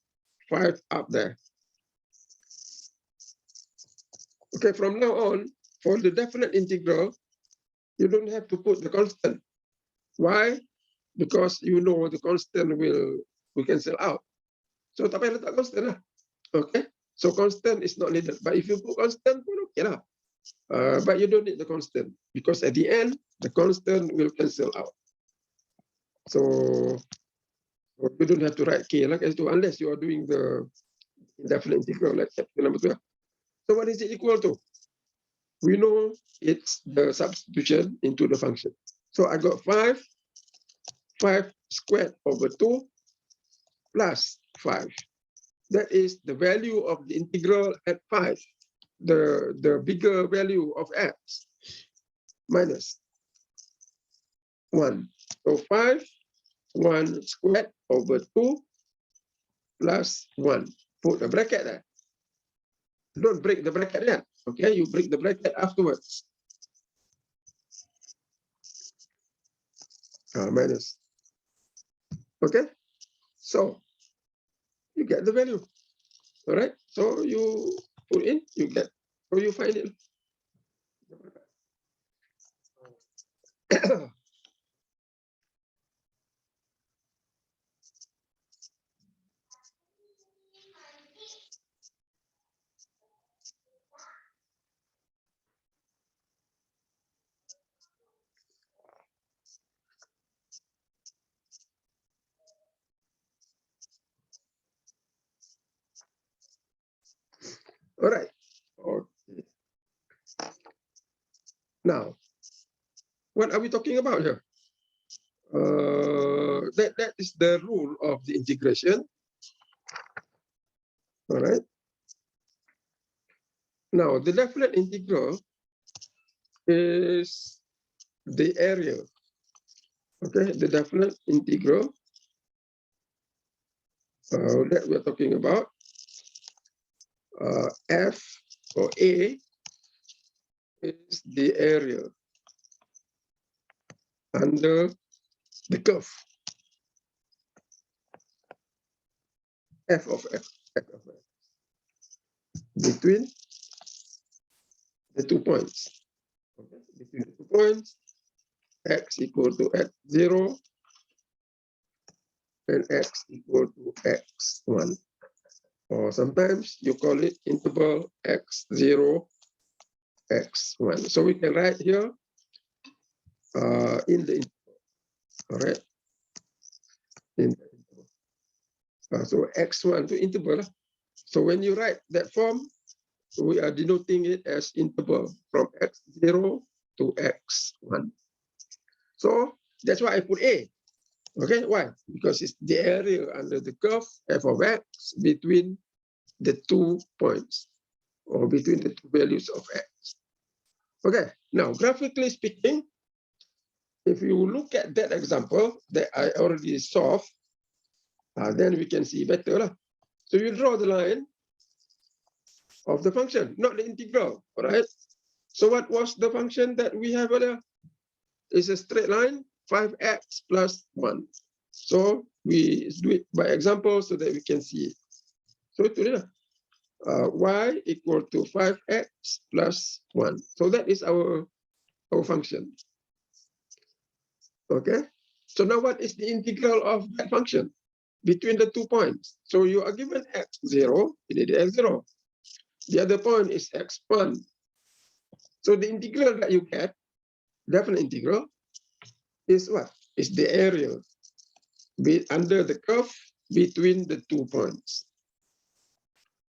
5 up there. Okay, from now on, for the definite integral, you don't have to put the constant. Why? Because you know the constant will cancel out. So tak payah letak constant lah. Okay, so constant is not needed. But if you put constant, okay lah. But you don't need the constant because at the end, the constant will cancel out. So So you don't have to write k like S2 unless you are doing the indefinite integral like epsilon number 12. So what is it equal to? We know it's the substitution into the function. So I got 5 squared over 2 plus 5. That is the value of the integral at 5, the bigger value of x, minus 1. So 5, 1 squared over 2 plus 1. Put a bracket there. Don't break the bracket yet. Okay, you break the bracket afterwards. Minus. Okay, so you get the value. All right, so you put in, you get, or you find it. All right. Okay. Now, what are we talking about here? That is the rule of the integration. All right. Now, the definite integral is the area. Okay, the definite integral that we're talking about, f or a, is the area under the curve f of f of f between the 2 points. Okay, between the 2 points, x equal to x0 and x equal to x1. Or sometimes you call it interval x0, x1. So we can write here in the interval. All right. In the interval. So x1 to interval. So when you write that form, we are denoting it as interval from x0 to x1. So that's why I put a. Okay, why? Because it's the area under the curve f of x between the 2 points, or between the 2 values of x. Okay, now graphically speaking, if you look at that example that I already solved, then we can see better. So you draw the line of the function, not the integral, all right? So what was the function that we have earlier? It's a straight line, 5x plus 1. So we do it by example so that we can see it. So today, y equal to 5x plus 1. So that is our function. Okay. So now what is the integral of that function between the 2 points? So you are given x0, you need x0. The other point is x1. So the integral that you get, definite integral, is what? Is the area under the curve between the 2 points.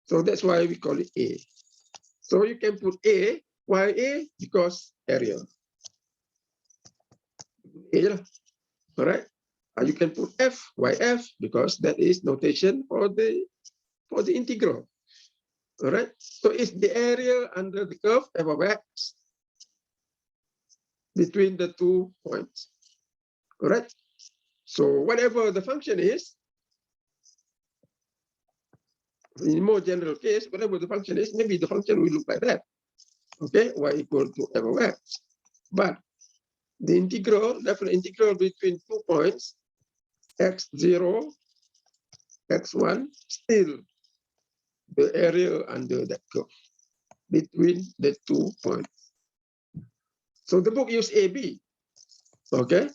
So that's why we call it A. So you can put A. Why A? Because area. A, all right. You can put F. Why F? Because that is notation for the integral. All right. So it's the area under the curve f of x between the 2 points. All right. So whatever the function is, in more general case, whatever the function is, maybe the function will look like that. Okay, y equal to f of x. But the integral, definite integral between 2 points, x0, x1, still the area under that curve between the 2 points. So the book used AB. Okay,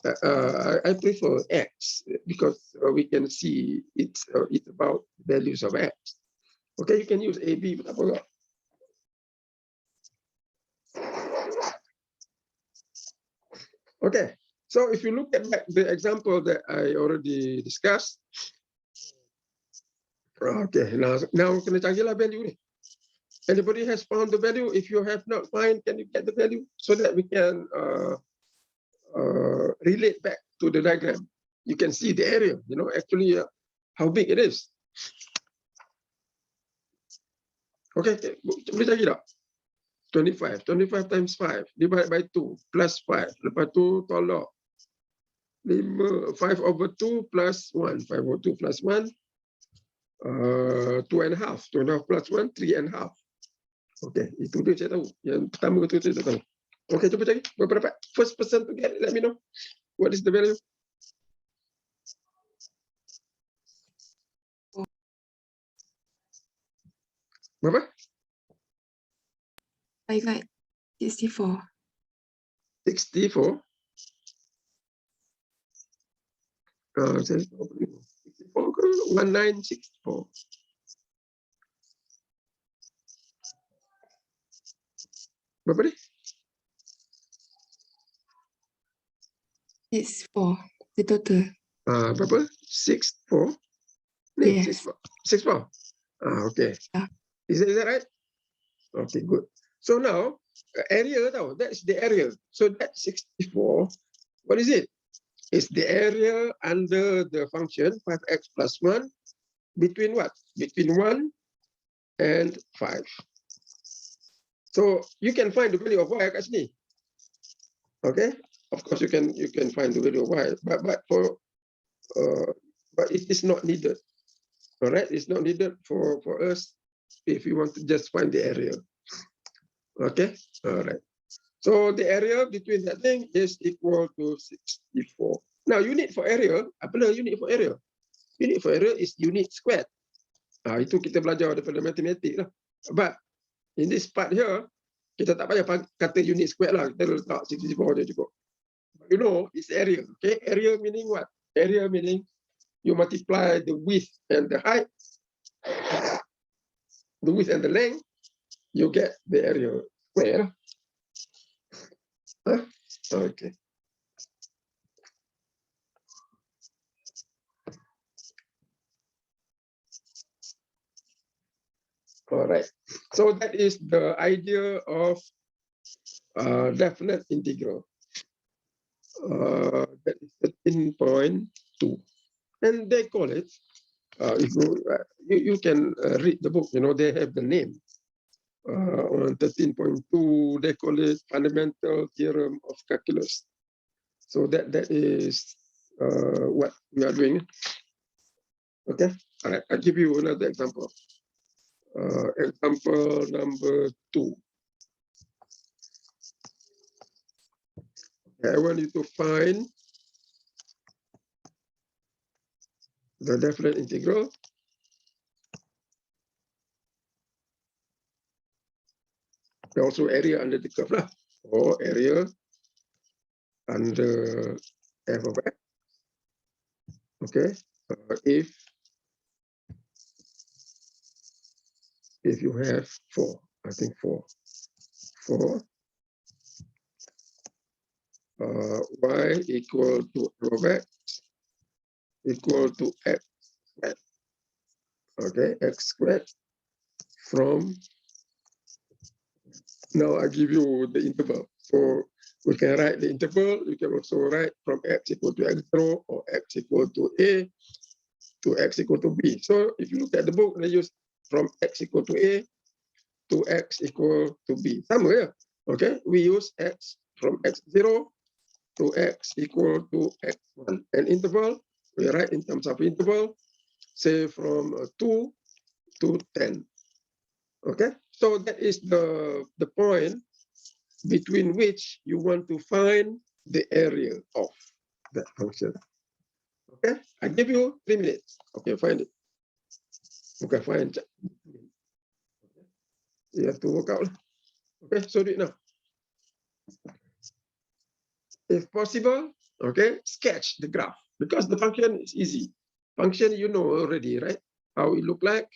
I prefer X because we can see it's about values of X. Okay, you can use AB, but I forgot. Okay, So if you look at the example that I already discussed, okay, now kena carilah value ni. Anybody has found the value? If you have not found, can you get the value so that we can relate back to the diagram? You can see the area, actually how big it is. Okay, boleh cari tak? 25 times 5 divided by 2 plus 5. Lepas tu tolak 5 over 2 plus 1. 5 over 2 plus 1. 2.5. 2.5 plus 1, 3.5. Okay, itu dia saya tahu. Yang pertama itu saya tahu. Okay, cuba cari. Berapa? First person to get it, let me know. What is the value? Berapa? I got 64. 64. Saya 64 ke? 1964. Berapa ni? It's 4, the total. Berapa? 64? Ni, Yes. 64. Okay. Yeah. Is that right? Okay, good. So now, area tau, that's the area. So that's 64. What is it? It's the area under the function 5x plus 1 between what? Between 1 and 5. So you can find the value of y kat sini. Okay, of course you can find the value of y, but it is not needed. All right, it's not needed for us if you want to just find the area. Okay, all right. So the area between that thing is equal to 64. Now unit for area, apa unit for area? Unit for area is unit squared. Itu kita belajar daripada matematik lah. But in this part here, kita tak payah kata unit square lah. Kita letak 64 je cukup. You know, it's area. Okay, area meaning what? Area meaning you multiply the width and the height, the width and the length, you get the area square. Huh? Okay. All right. So that is the idea of definite integral. That is 13.2. And they call it, if you can read the book, they have the name. On 13.2, they call it fundamental theorem of calculus. So that is what we are doing. Okay, all right, I'll give you another example. Example number 2. I want you to find the definite integral also area under the curve lah, or area under f of x. Okay, if you have 4, I think 4, y equal to f of x equal to x squared. Okay, x squared from, now I give you the interval. So we can write the interval. You can also write from x equal to x0 or x equal to a to x equal to b. So if you look at the book, they use from x equal to a to x equal to b. Somewhere, okay, we use x from x0 to x equal to x1. An interval, we write in terms of interval, say from 2 to 10. Okay, so that is the point between which you want to find the area of that function. Okay, I give you 3 minutes. Okay, find it. Okay, find it. You have to work out. Okay, so do it now. If possible, okay, sketch the graph because the function is easy. Function you know already, right? How it look like.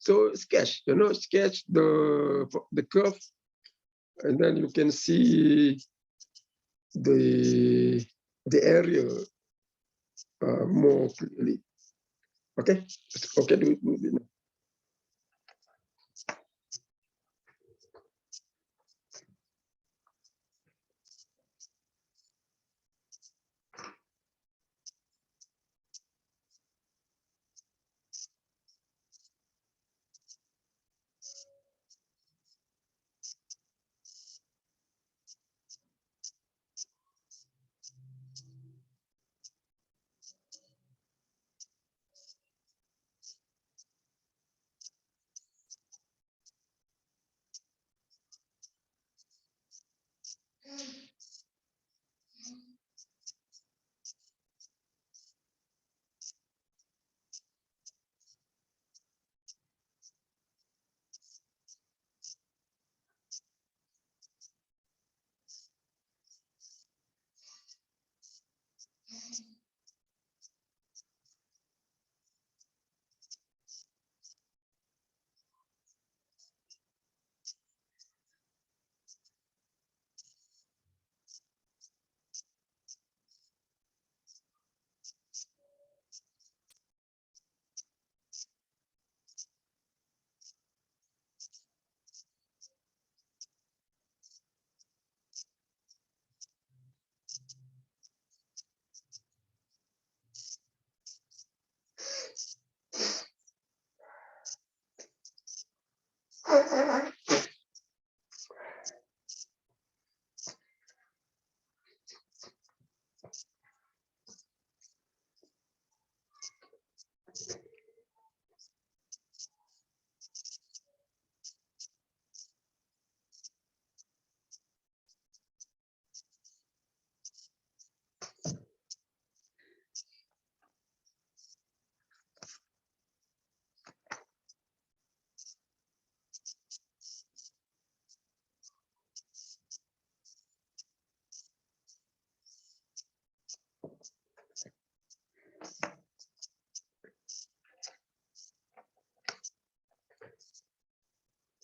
So sketch, sketch the curve, and then you can see the the area more clearly. Okay, okay, do it.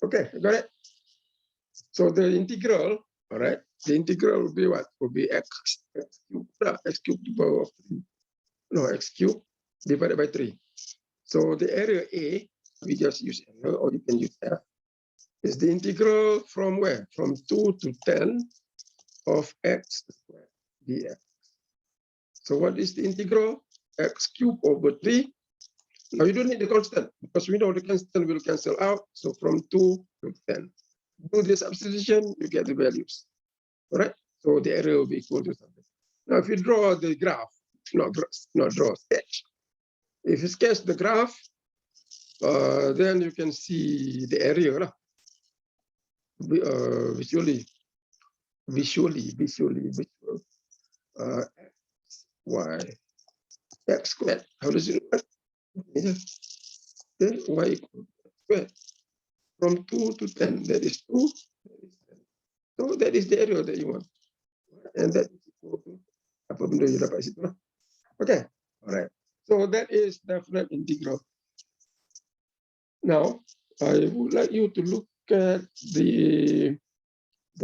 Okay, got it. So the integral, all right, the integral will be what? Will be x cubed to the power of 3. No, x cubed divided by 3. So the area A, we just use area, or you can use F, is the integral from where? From 2 to 10 of x squared dx. So what is the integral? X cubed over 3. Now you don't need the constant because we know the constant will cancel out. So from 2 to 10. Do this substitution, you get the values. All right. So the area will be equal to something. Now, if you draw the graph, not draw, sketch. If you sketch the graph, then you can see the area visually. Y, x squared. How does it work? Then y equal squared. From 2 to 10, that is 2. So that is the area that you want. And that is equal to apa benda you dapat situ lah. Okay, all right. So that is definite integral. Now, I would like you to look at the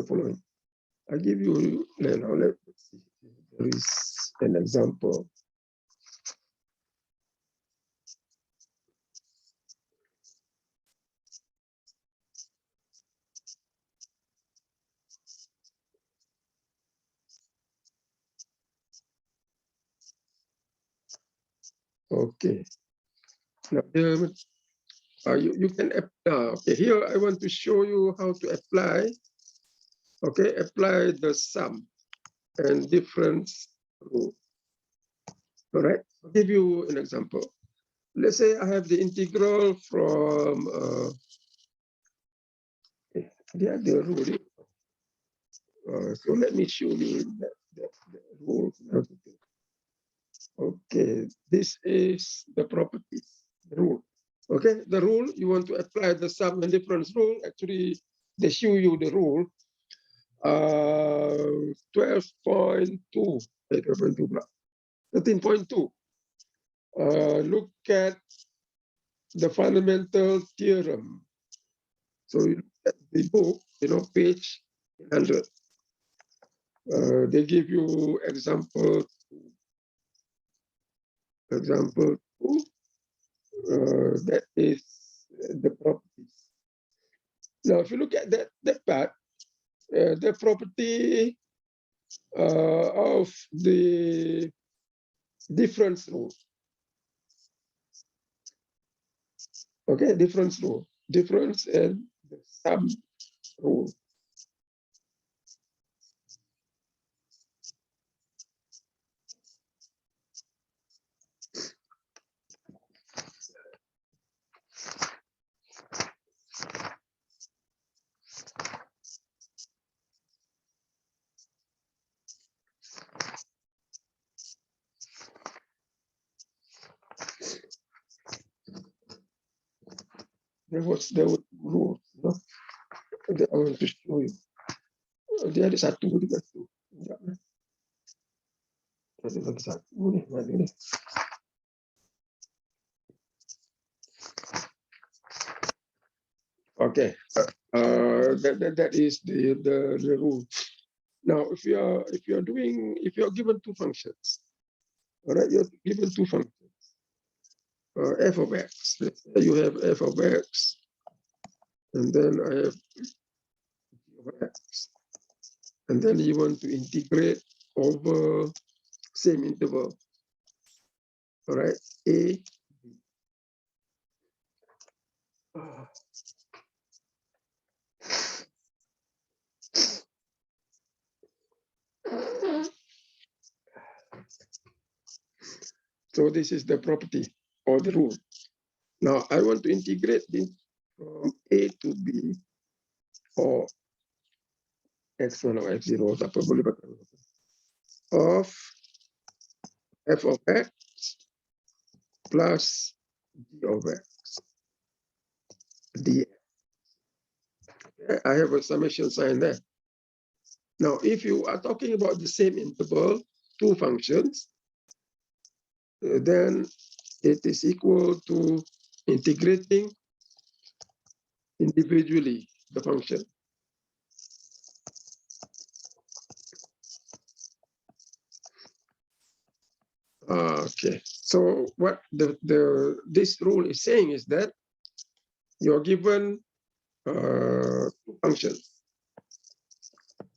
following. I give you now. Let's see. There is an example. Okay. Now, you can okay. Here I want to show you how to apply. Okay, apply the sum and difference rule. All right. I'll give you an example. Let's say I have the integral from the rule. So let me show you the rule. Okay, this is the properties, the rule. Okay, the rule, you want to apply the sum and difference rule. Actually, they show you the rule. 12.2, 13.2. Look at the fundamental theorem. So you look at the book, page 100. They give you example 2, that is the properties. Now, if you look at that part, the property of the difference rule. Okay, difference rule, difference and the sum rule. There was rules, no? That I want to show you. Dia ada satu juga tu. Sekejap, eh. Ada lagi satu ni, mana ni? Okay, that is the rule. Now, if you're given two functions, all right, you're given two functions. F of x. Let's say you have f of x, and then I have g of x, and then you want to integrate over same interval. All right, a. So this is the property or the rule. Now I want to integrate this from A to B or x1 or x0 of f of x plus g of x dx. I have a summation sign there. Now, if you are talking about the same interval, two functions, then it is equal to integrating individually the function. Okay, so what this rule is saying is that you're given two functions.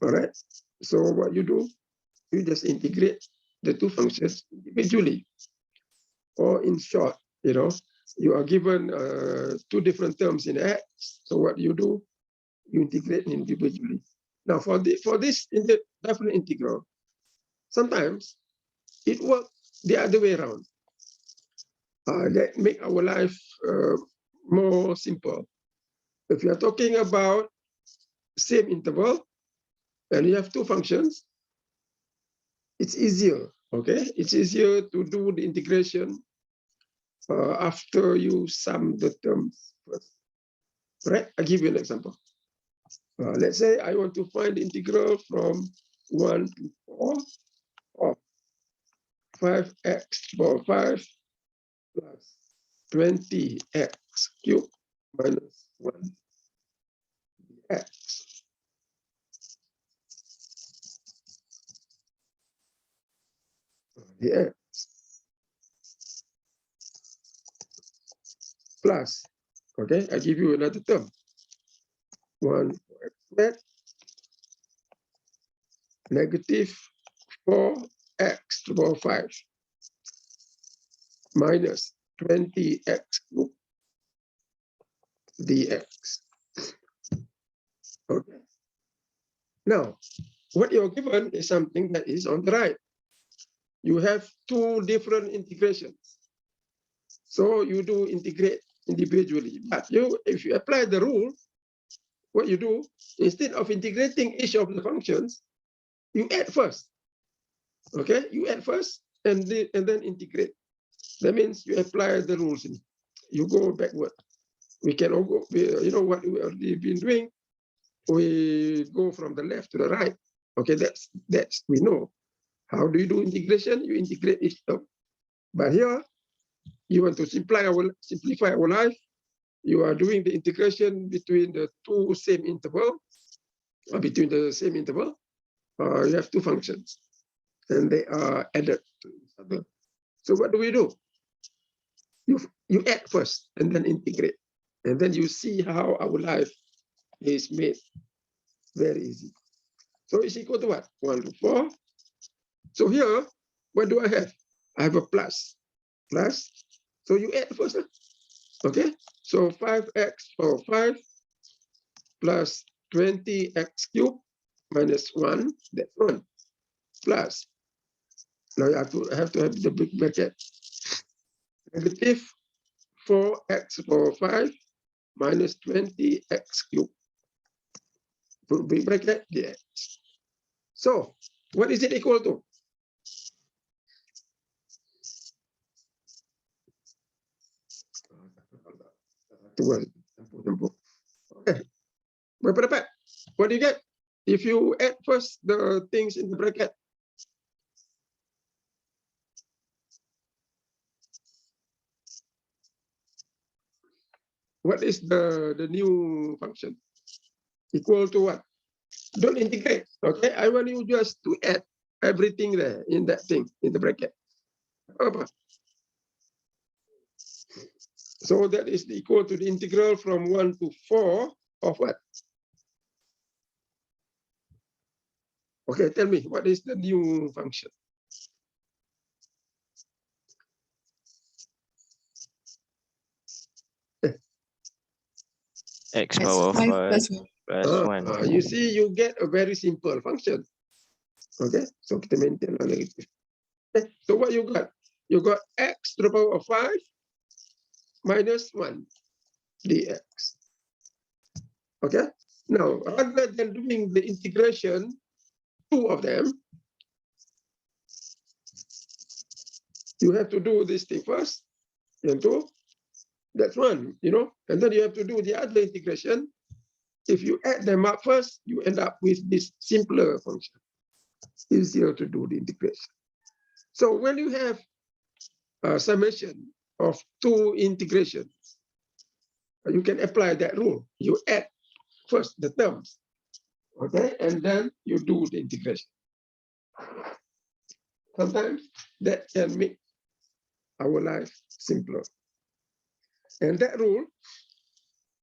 All right, so what you do, you just integrate the two functions individually. Or in short, you are given two different terms in x. So what you do, you integrate individually. Now for this definite integral, sometimes it works the other way around. That make our life more simple. If you are talking about same interval and you have two functions, it's easier. Okay, it's easier to do the integration after you sum the terms first. Right? I'll give you an example. Let's say I want to find the integral from 1 to 4 of 5x power 5 plus 20x cubed minus 1 dx. Dx plus, okay, I give you another term. 1 x squared negative 4x to the power 5 minus 20x cubed dx. Okay. Now, what you're given is something that is on the right. You have two different integrations. So you do integrate individually. But if you apply the rule, what you do, instead of integrating each of the functions, you add first. Okay, you add first and then integrate. That means you apply the rules. You go backward. We can all go, what we already been doing, we go from the left to the right. Okay, that's we know. How do you do integration? You integrate each term. But here, you want to simplify our life. You are doing the integration between the same interval. you have two functions, and they are added to each other. So what do? You add first, and then integrate, and then you see how our life is made very easy. So it's equal to what? 1 to 4. So here, what do I have? I have a plus. So you add first. Okay, so 5x power 5 plus 20x cubed minus 1, that's 1, plus. Now I have to have the big bracket. Negative 4x power 5 minus 20x cubed. Put big bracket, dx. So what is it equal to? Okay. What do you get? If you add first the things in the bracket, what is the new function? Equal to what? Don't integrate. Okay, I want you just to add everything there in that thing in the bracket. So that is equal to the integral from 1 to 4 of what? Okay, tell me, what is the new function? X That's power 5 5 plus 1. plus 1. You see, you get a very simple function. Okay, so kita maintain lagi. Okay, so what you got? You got x to the power of 5 minus 1 dx. Okay, now rather than doing the integration, two of them, you have to do this thing first, and two, that's one, and then you have to do the other integration. If you add them up first, you end up with this simpler function. Easier to do the integration. So when you have a summation of two integrations, you can apply that rule. You add first the terms, okay, and then you do the integration. Sometimes that can make our life simpler. And that rule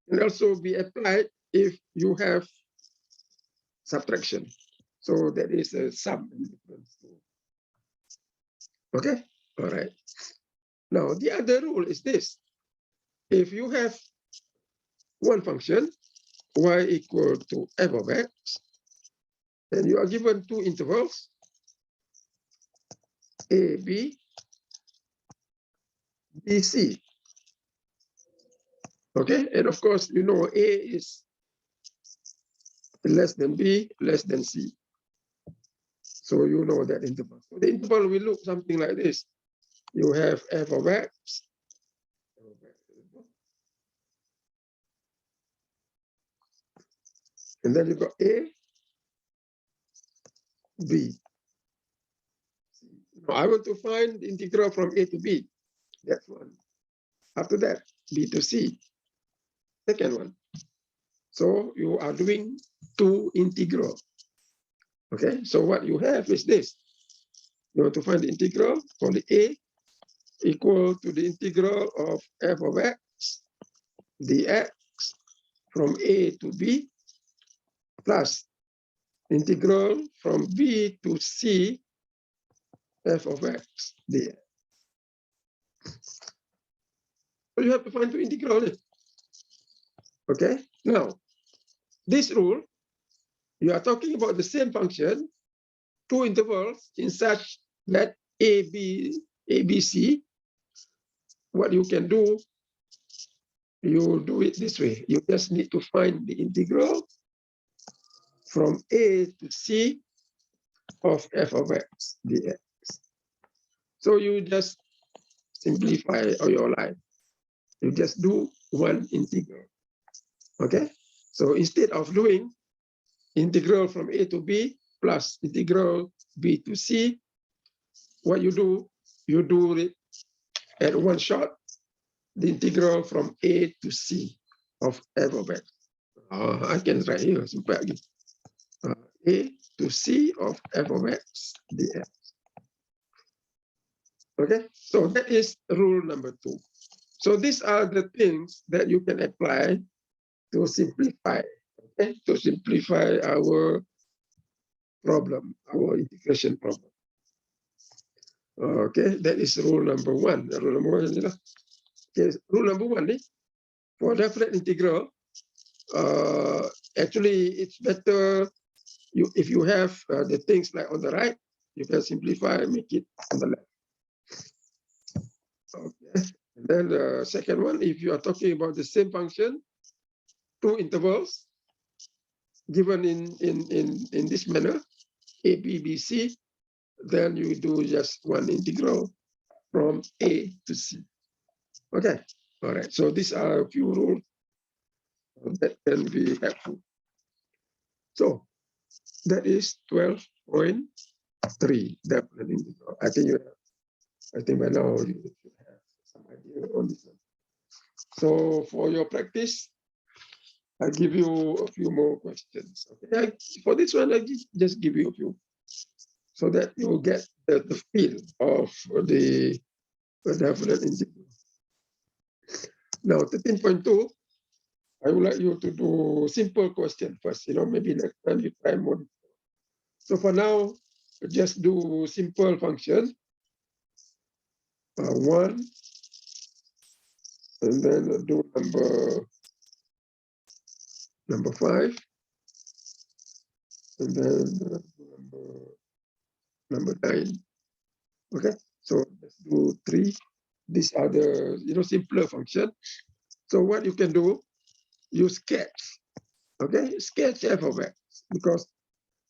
can also be applied if you have subtraction. So that is a sum and difference. Okay, all right. Now the other rule is this. If you have one function, y equal to f of x, and you are given two intervals, a, b, b, c. Okay, and of course, you know a is less than b, less than c. So you know that interval. So the interval will look something like this. You have f of x, and then you got a, b. Now I want to find the integral from a to b. That's one. After that, b to c. Second one. So you are doing two integral. Okay, so what you have is this. You want to find the integral for the a equal to the integral of f of x dx from a to b plus integral from b to c f of x dx. So you have to find two integrals. Okay, now this rule, you are talking about the same function, two intervals in such that ABC, what you can do, you do it this way. You just need to find the integral from a to c of f of x dx. So you just simplify your life. You just do one integral. Okay, so instead of doing integral from a to b plus integral b to c, what you do it at one shot, the integral from a to c of f of x. I can write here, A to C of f of x dx. Okay, so that is rule number 2. So these are the things that you can apply to simplify, okay, to simplify our problem, our integration problem. Okay, that is rule number 1. Rule number 1 adalah, okay, rule number 1 ni, for definite integral, actually it's better if you have the things like on the right, you can simplify and make it on the left. Okay, and then the second one, if you are talking about the same function, 2 intervals given in this manner, a, b, b, c, then you do just one integral from a to c. Okay, all right. So these are a few rules that can be helpful. So that is 12.3 definite integral. I think by now you should have some idea on this one. So for your practice, I give you a few more questions. Okay, for this one, I just give you a few, so that you will get the feel of the definite integral. Now, 13.2, I would like you to do simple question first. Maybe next time you try more. So for now, just do simple function. 1, and then do number 5, and then number 9. Okay, so let's do 3. These are the simpler function. So what you can do, you sketch. Okay, sketch f of x, because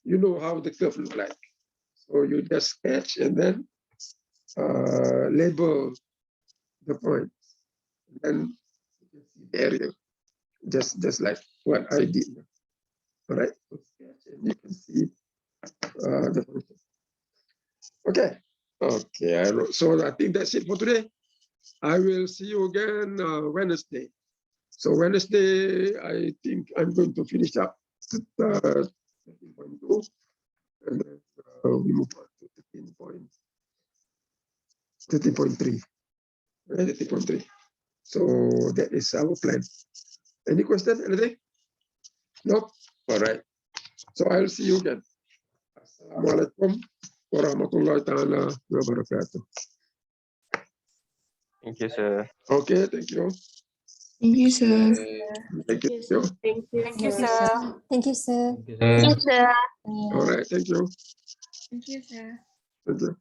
you know how the curve look like. So you just sketch and then label the point. And you can see the area, just like what I did. All right, so sketch and you can see the function. Okay, so I think that's it for today. I will see you again Wednesday. So Wednesday, I think I'm going to finish up 13.2, and then we move on to 13.3. Right, 13.3. So that is our plan. Any question? Anything? No? All right. So I'll see you again. Assalamualaikum warahmatullahi ta'ala wabarakatuh. Thank you, sir. Okay, thank you. Thank you, sir. Thank you. Thank you, Thank you, sir. sir. Thank you, sir. Yes, sir. All right, thank you. Thank you, sir. Thank you.